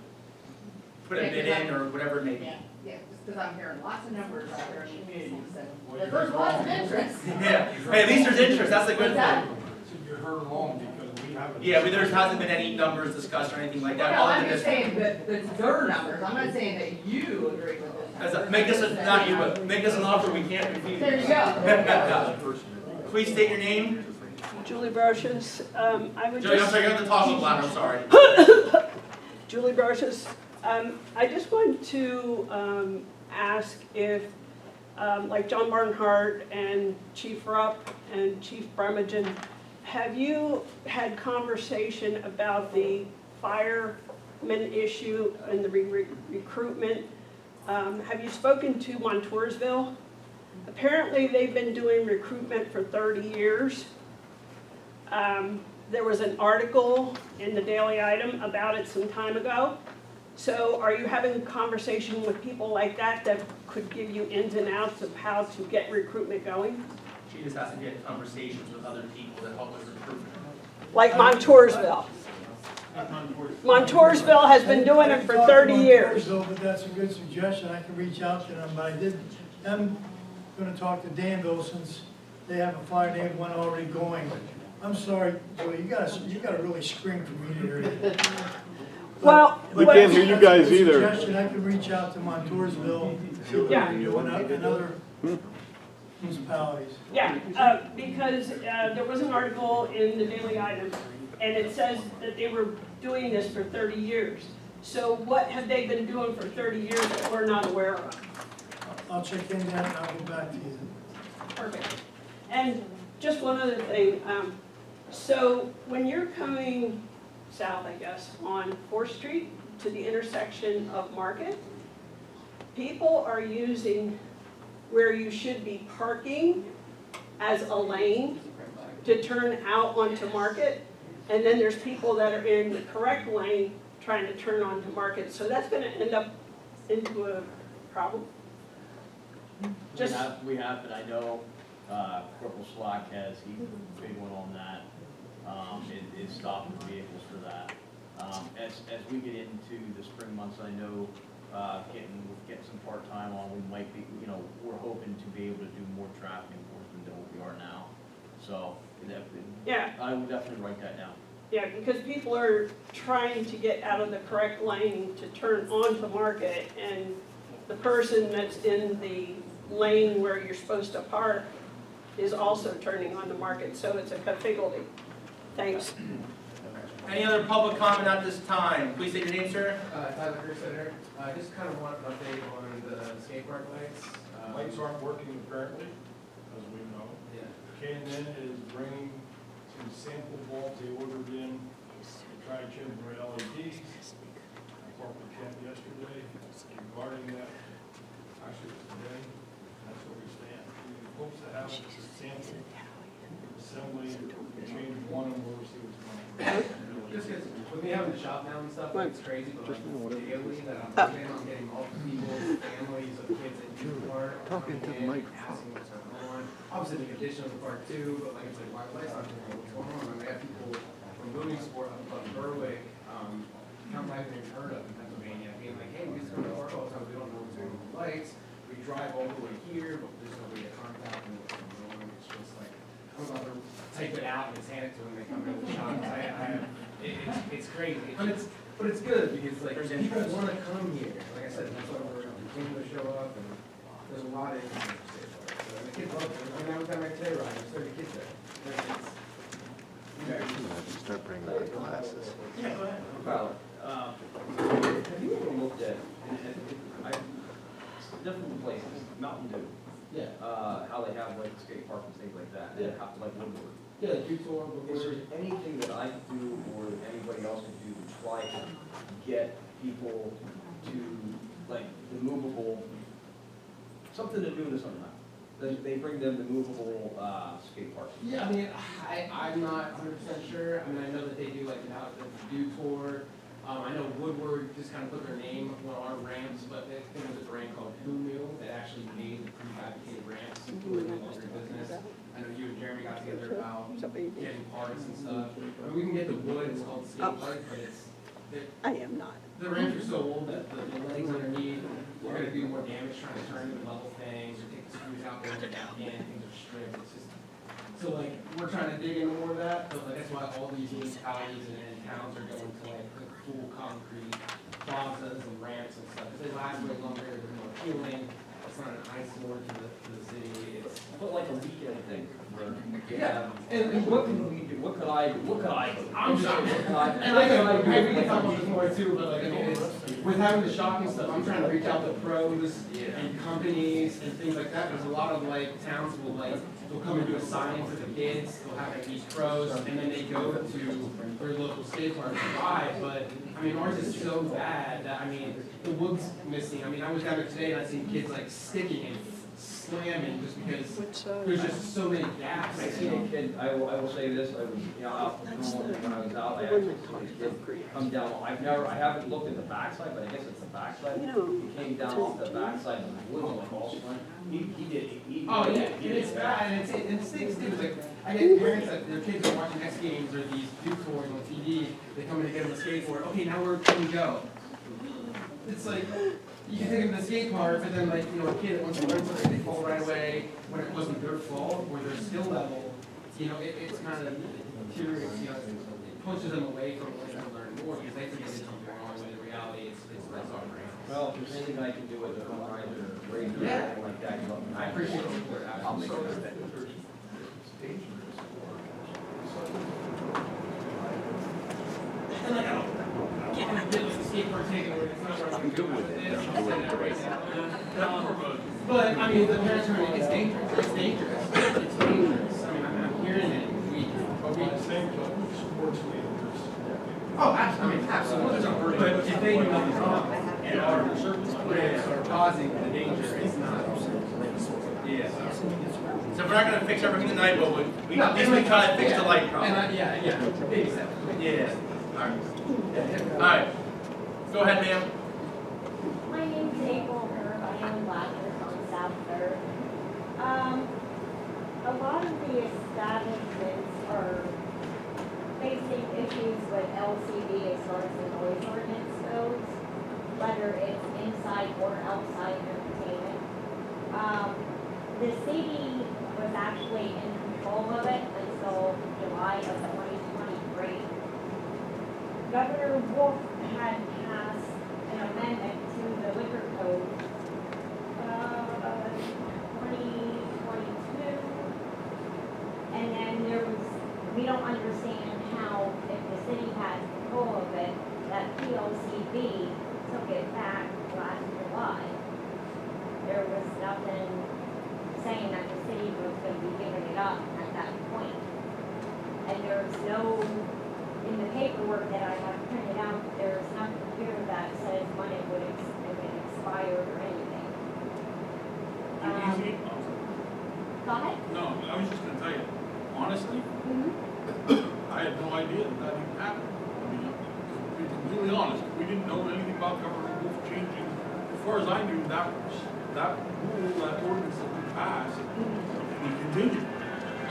put a bid in or whatever it may be. Yeah, just because I'm hearing lots of numbers out there in the community, so there's lots of interest. Yeah, hey, at least there's interest, that's a good thing. So you heard along because we haven't. Yeah, there hasn't been any numbers discussed or anything like that. No, other I'm than just this- saying that their numbers, I'm not saying that you agree with this. Make this, not you, but make this an offer we can't refuse. There you go. Please state your name. Julie Brochus, I would Joey, I'm just. sorry, you have to talk a little louder, I'm sorry. Julie Brochus, I just want to ask if, like John Barnhart and Chief Rupp and Chief Bremagen, have you had conversation about the fireman issue and the recruitment? Have you spoken to Montoursville? Apparently, they've been doing recruitment for 30 years. There was an article in the Daily Item about it some time ago. So are you having a conversation with people like that that could give you ins and outs of how to get recruitment going? She just has to get conversations with other people that help with recruitment. Like Montoursville. Montoursville has been doing it for 30 years. But that's a good suggestion, I can reach out to them, but I'm gonna talk to Danville since they have a fire, they have one already going. I'm sorry, Joey, you gotta really scream for me to hear you. Well, We can't hear you guys either. Suggestion, I can reach out to Montoursville, see what they're doing in other municipalities. yeah, because there was an article in the Daily Item, and it says that they were doing this for 30 years. So what have they been doing for 30 years that we're not aware of? I'll check in that and I'll get back to you. Perfect. And just one other thing, so when you're coming south, I guess, on 4th Street to the intersection of Market, people are using where you should be parking as a lane to turn out onto Market, and then there's people that are in the correct lane trying to turn onto Market, so that's gonna end up into a problem. Just, We have, but I know, Corporal Slack has, he's a big one on that, is stopping vehicles for that. As we get into the spring months, I know, getting some part-time on, we might be, we're hoping to be able to do more traffic enforcement than what we are now. So, yeah. I would definitely write that down. Yeah, because people are trying to get out of the correct lane to turn onto Market, and the person that's in the lane where you're supposed to park is also turning onto Market, so it's a configurity. Thanks. Any other public comment at this time? Please state your name, sir. Tyler Center. I just kind of want an update on the skate park lights. Lights aren't working apparently, as we know. Yeah. K&N is bringing some sample bulbs they ordered in to try to change their LEDs. I talked to Kent yesterday regarding that. Actually, it was today. That's where we stand. We hope to have a sample assembly change one and we'll see what's going on. Just because with me having the shop now and stuff, like, it's crazy, but like daily that I'm working on getting multiple people, families of kids that do the park. Talking to the microphone. Asking what's going on. Obviously the condition of the park too, but like it's like, why not what's going on? And we have people from moving sport up above Berwick, come back and heard of in Pennsylvania, being like, hey, we just go to the park all the time, we don't know what's going on with the lights. We drive all the way here, but there's no way to contact them. It's just like, I'm about to type it out and just hand it to them, they come into the shop. It's crazy, but it's good because like people want to come here. Like I said, that's why we're continuing to show up, and there's a lot of interest in the state park. So and the kids love it. I mean, every time I today ride, there's 30 kids there. Start bringing the glasses. Yeah, go ahead. Well, have you ever looked at, different places, Mountain Dew? Yeah. How they have like skate park and things like that, Yeah. like Woodward. Yeah, you tour Is there anything that I could do or that anybody else could do to try to get people to, like, the movable, something to do to something? They bring them the movable skate parks. Yeah, I mean, I'm not 100% sure. I mean, I know that they do like the Dew Tour. I know Woodward just kind of put their name on our ramps, but I think there's a brand called Who Knew that actually made the prefabricated ramps for the laundry business. I know you and Jeremy got together about getting parts and stuff. I mean, we can get the wood, it's called skate park, but I am not. the ramps are so old that the legs underneath are going to do more damage trying to turn and level things or take the screws out there and things are stripped. It's just, so like, we're trying to dig into more of that, but like, that's why all these municipalities and towns are going to like full concrete plazas and ramps and stuff. Because they last way longer, they're more appealing. It's not an eyesore to the city. It's But like a weekend thing, where, yeah. and what can we do, what could I do? I'm sorry. And I know, maybe we can talk about this more too, but like, I mean, it's, with having the shop and stuff, I'm trying to reach out to pros and companies and things like that, because a lot of like towns will like, they'll come and do a sign for the kids, they'll have like these pros, and then they go to their local skate park to ride, but, I mean, ours is so bad that, I mean, the wood's missing. I mean, I was down there today and I seen kids like sticking and slamming just because there's just so many gaps. I seen a kid, I will say this, I was, out when I was out, I actually saw a kid come down, I haven't looked at the backside, but I guess it's the backside. He came down off the backside of the woods like all spring. Oh, yeah, and it's bad, and it stinks too. It's like, I get parents that their kids are watching X Games or these Dew Tours on TV, they come in to get them a skateboard, okay, now where can we go? It's like, you can take them to the skate park, but then like, a kid that wants to learn something, they fall right away when it wasn't their fault, or their skill level, it's kind of curious, it pushes them away from wanting to learn more, because they think they did something wrong, when in reality, it's less on brain. Well, if there's anything I can do with the home rider or raise or anything like that, I appreciate the support. I'll make sure that. And like, I don't want to get the skate park taken away, it's not where I'm doing it. But, I mean, the parents are, it's dangerous, it's dangerous. I mean, I'm hearing it week over week. Sports leaders. Oh, absolutely. But if they do nothing wrong and are causing the danger, it's not. Yeah. So we're not gonna fix everything tonight, but we No, at least we try to fix the light problem. Yeah, baby steps. Yeah. All right. Go ahead, ma'am. My name's April Herb, I own Blackers on South Third. A lot of the establishments are facing issues with LCD as far as the noise ordinance goes, whether it's inside or outside entertainment. The city was actually in control of it until July of 2023. Governor Wolf had passed an amendment to the liquor code, 2022. And then we don't understand how, if the city has control of it, that PLCB took it back last July. There was nothing saying that the city was going to be giving it up at that point. And there's no, in the paperwork that I have printed out, there's nothing here that says when it would expire or anything. Go ahead. No, I was just gonna tell you, honestly, completely honest, we didn't know anything about government rules changing. As far as I knew, that rule, that ordinance that we passed, would continue.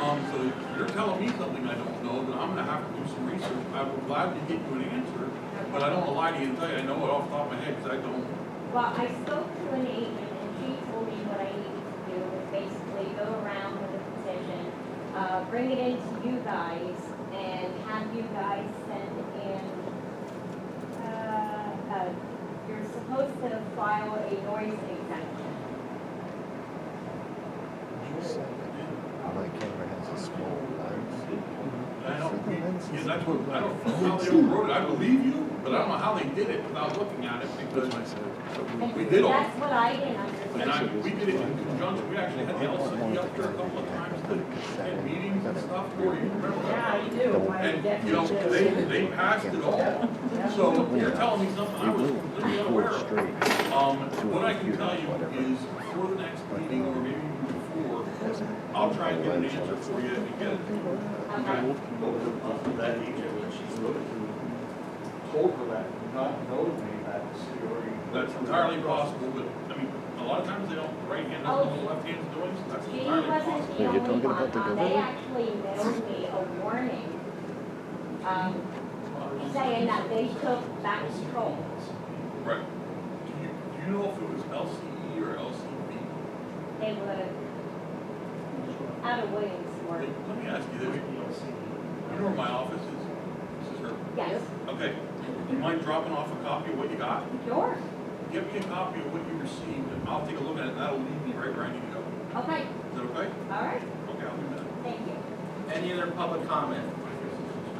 So you're telling me something I don't know, that I'm gonna have to do some research. I would gladly get you an answer, but I don't wanna lie to you and tell you I know it off the top of my head, because I don't. Well, I spoke to an agent and she told me what I needed to do was basically go around with a petition, bring it into you guys and have you guys send in, you're supposed to file a noise exemption. My camera has a small lens. I don't know how they wrote it, I believe you, but I don't know how they did it without looking at it, because we did all. That's what I didn't And understand. we did it in conjunction, we actually had the LCD up there a couple of times to had meetings and stuff for you, remember that? Yeah, I do. And, you know, they passed it all. So you're telling me something I was completely unaware of. What I can tell you is, before the next meeting, or maybe before, I'll try and get an answer for you and get it. That agent, when she spoke to, told her that, not knowing that the city already. That's entirely possible, but, I mean, a lot of times they don't, the right hand doesn't know what the left hand's doing, so that's She entirely wasn't possible. the only one, they actually mailed me a warning, saying that they took back control. Right. Do you know if it was LCE or LCB? They were out of Williamsport. Let me ask you this. You know where my office is? This is her. Yes, Okay. Do you mind dropping off a copy of what you got? sure, Give me a copy of what you received, and I'll take a look at it, and that'll lead me right where I need to go. okay, Is that okay? all right, Okay, I'll do that. thank you. Any other public comment?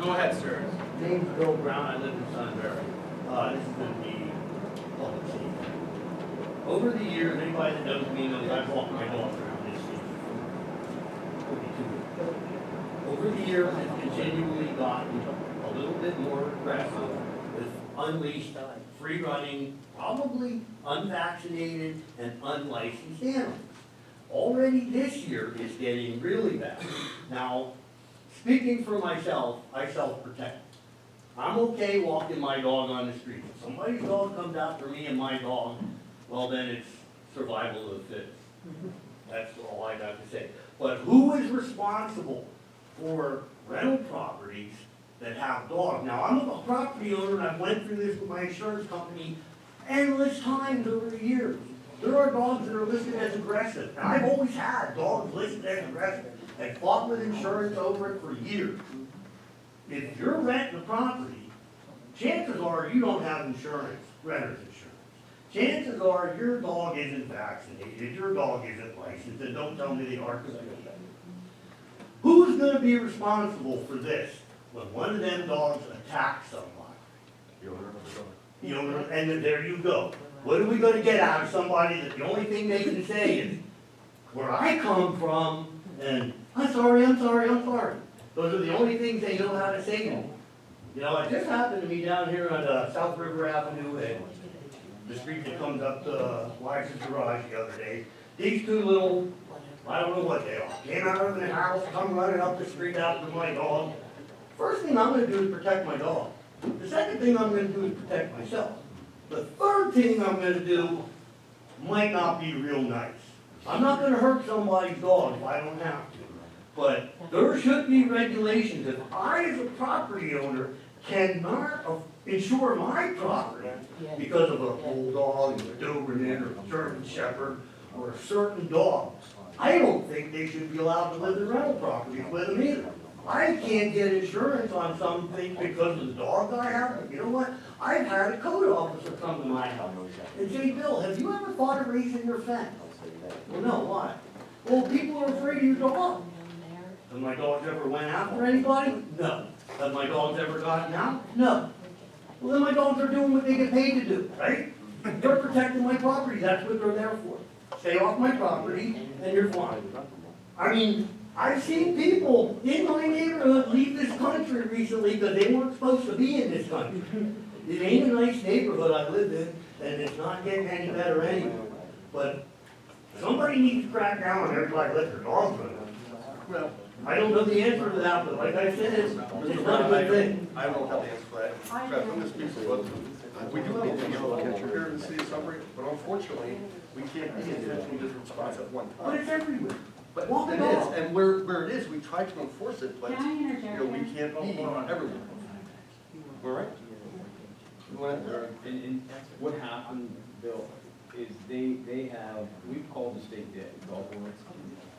Go ahead, sir. Name's Bill Brown, I live in Sunbury. This is going to be public safety. Over the years, anybody that knows me knows I've walked my dog around this city. Over the years, it's continually gotten a little bit more aggressive with unleashed, free-running, probably unvaccinated and unlicensed animals. Already this year, it's getting really bad. Now, speaking for myself, I self-protect. I'm okay walking my dog on the street. If somebody's dog comes after me and my dog, well then it's survival of the fittest. That's all I got to say. But who is responsible for rental properties that have dogs? Now, I'm a property owner and I went through this with my insurance company endless times over the years. There are dogs that are listed as aggressive. And I've always had dogs listed as aggressive. And fought with insurance over it for years. If you're renting a property, chances are you don't have insurance, renter's insurance. Chances are your dog isn't vaccinated, your dog isn't licensed, and don't tell me they are, because I don't. Who's gonna be responsible for this when one of them dogs attacks somebody? The owner of the dog. The owner, and then there you go. What are we gonna get out of somebody that the only thing they can say is, where I come from, and I'm sorry, I'm sorry, I'm sorry. Those are the only things they know how to say to me. You know, it just happened to me down here on South River Avenue and the street that comes up to Wise's garage the other day. These two little, I don't know what they are, came out of the house, come running up the street after my dog. First thing I'm gonna do is protect my dog. The second thing I'm gonna do is protect myself. The third thing I'm gonna do might not be real nice. I'm not gonna hurt somebody's dog if I don't have to. But there should be regulations. If I, as a property owner, cannot insure my property because of a bulldog, or a Doberman, or a German Shepherd, or a certain dog, I don't think they should be allowed to live in rental properties with them either. I can't get insurance on something because of the dog I have. You know what? I've had a code officer come to my house and say, Bill, have you ever thought of raising your fence? Well, no, why? Well, people are afraid of your dog. Have my dogs ever went after anybody? No. Have my dogs ever gotten out? No. Well, then my dogs are doing what they get paid to do, right? They're protecting my property, that's what they're there for. Stay off my property, and you're fine. I mean, I've seen people in my neighborhood leave this country recently because they weren't supposed to be in this country. It ain't a nice neighborhood I live in, and it's not getting any better anyway. But somebody needs to crack down on everybody let their dogs run. Well, I don't know the answer to that, but like I said, it's not a good thing. I don't have the answer for that. Fred, I'm gonna speak for both of you. We do have a vehicle here in the city of Sunbury, but unfortunately, we can't be in 15 different spots at one But time. it's everywhere. But Walk it the is, dog. and where it is, we try to enforce it, but, Can I interject? we can't be everywhere. All right? You wanna- And what happened, Bill, is they have, we've called the state golf boards,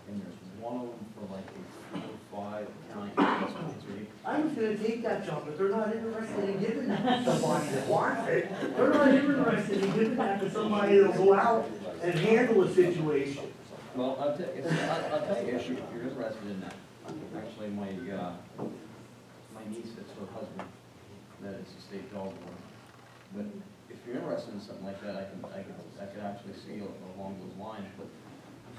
and there's one of them for like a 4 or 5 county. I was gonna take that job, but they're not interested in giving that to somebody that wants it. They're not interested in giving that to somebody that'll go out and handle a situation. Well, I'll tell you, if you're interested in that, actually, my niece, that's her husband, that is a state dog board. But if you're interested in something like that, I could actually see along those lines, but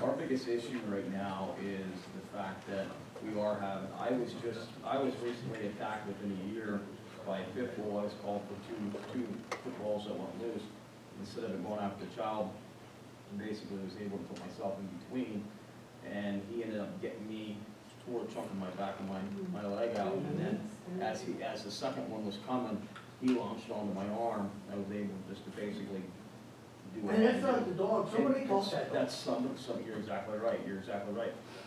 our biggest issue right now is the fact that we are having, I was recently attacked within a year by a pit bull. I was called for two pit bulls that went loose. Instead of it going after the child, basically was able to put myself in between, and he ended up getting me, tore a chunk of my back of my leg out, and then as the second one was coming, he launched onto my arm. I was able just to basically do it. And that's not the dog, somebody called that dog. That's some, you're exactly right,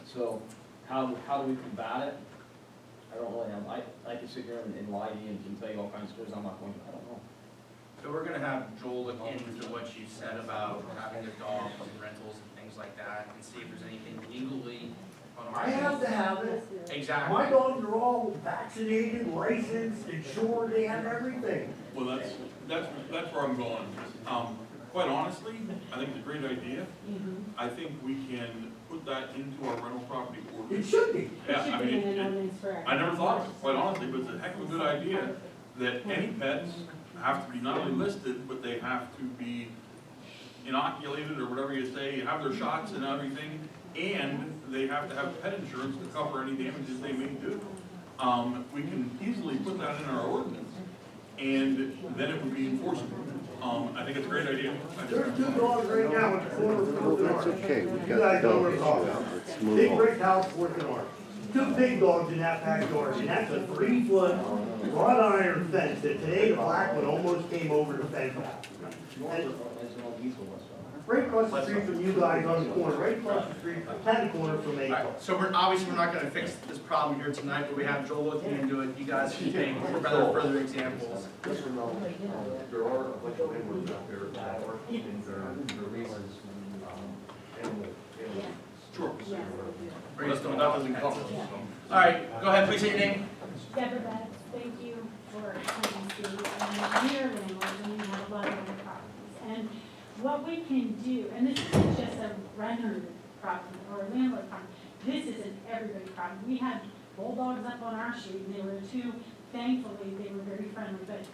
So, how do we combat it? I don't really have, I can sit here and lie to you and tell you all kinds of stories, I'm not going to, I don't know. So we're gonna have Joel look into what you said about having a dog and rentals and things like that, and see if there's anything legally on our. I have to have it. Exactly. My dogs are all vaccinated, licensed, insured, they have everything. Well, that's where I'm going. Quite honestly, I think it's a great idea. I think we can put that into our rental property It ordinance. should be. Yeah, I mean, I never thought of it, quite honestly, but it's a heck of a good idea that any pets have to be not only listed, but they have to be inoculated or whatever you say, have their shots and everything, and they have to have pet insurance to cover any damages they may do. We can easily put that in our ordinance, and then it would be enforceable. I think it's a great idea. There's 2 dogs right now at the corner of Well, Fourth and that's Orange. okay, we You got guys the know dog where issue it's all. out, let's move Big on. brick house, Fourth and Orange. 2 big dogs in that backyard, and that's a 3-foot wrought iron fence that today the black one almost came over the fence. And right across the street from you guys on the corner, right across the street, kind of corner from All Maple. right, so we're not gonna fix this problem here tonight, but we have Joel looking into it. You guys can think for further examples. Yes or no, there are a bunch of landlords out there that are keeping their leases, animal. Sure. Or you still, that doesn't cover it, so. All right, go ahead, please say your name. Deborah Betts, thank you for coming to, we are landlords and we have a lot of other properties. And what we can do, and this isn't just a renter problem or a landlord problem, this is an everybody problem. We had bulldogs up on our street and they were 2, thankfully, they were very friendly, but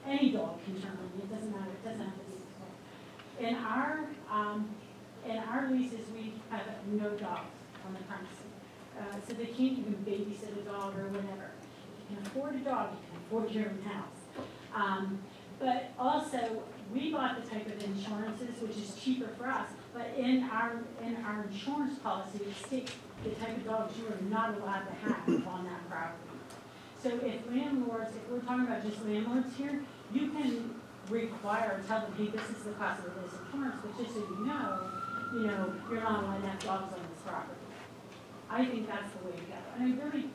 any dog can turn on you, it doesn't matter, it doesn't have to be a dog. In our leases, we have no dogs on the premises. So they can't even babysit a dog or whatever. You can afford a dog, you can afford your own house. But also, we bought the type of insurances, which is cheaper for us, but in our insurance policy, it states the type of dogs you are not allowed to have on that property. So if landlords, if we're talking about just landlords here, you can require, tell them, hey, this is the cost of this insurance, but just so you know, you're not allowed to have dogs on this property. I think that's the way to go. And I really,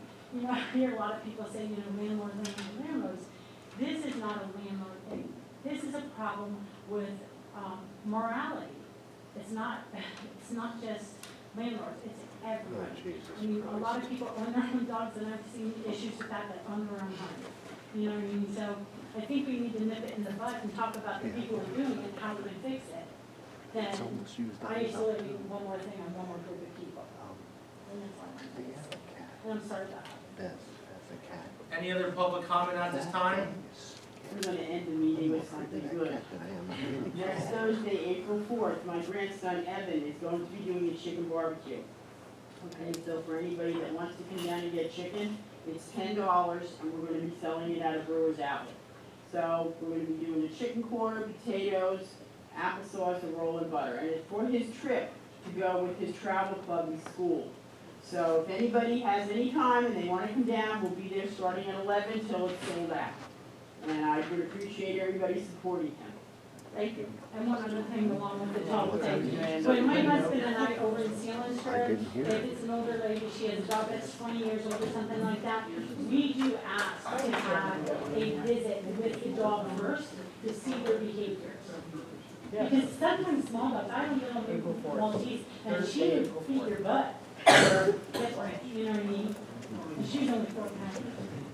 I hear a lot of people say, landlords. This is not a landlord thing. This is a problem with morality. It's not just landlords, it's everyone. Oh, Jesus I mean, a lot of people own their own dogs, and I've seen issues with that own their own homes. You know what I mean? So I think we need to nip it in the bud and talk about the people who are doing it and how we can fix it. Then isolating one more thing on one more group of people. And that's all I'm saying. And I'm sorry about that. That's a cat. Any other public comment at this time? We're gonna end the meeting with something good. Next Thursday, April 4th, my grandson Evan is going to be doing a chicken barbecue. Okay, so for anybody that wants to come down and get chicken, it's $10, and we're gonna be selling it out of Brewer's outlet. So we're gonna be doing the chicken corner, potatoes, applesauce, and roll and butter. And it's for his trip to go with his travel club in school. So if anybody has any time and they wanna come down, we'll be there starting at 11 till it's sold out. And I would appreciate everybody supporting him. Thank you. And one other thing along with the dog thing. When my husband and I over in Sealand's her, if it's an older lady, she has a dog that's 20 years old or something like that, we do ask to have a visit with the dog first to see their behaviors. Because sometimes small dogs, I don't know, Maltese, and she would beat your butt or get right, you know what I mean? And she's only 4 pounds.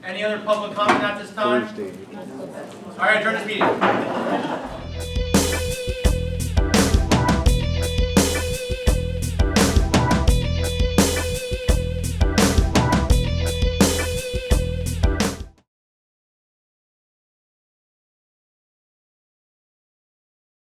Any other public comment at this time? Thursday. All right, adjourn this meeting.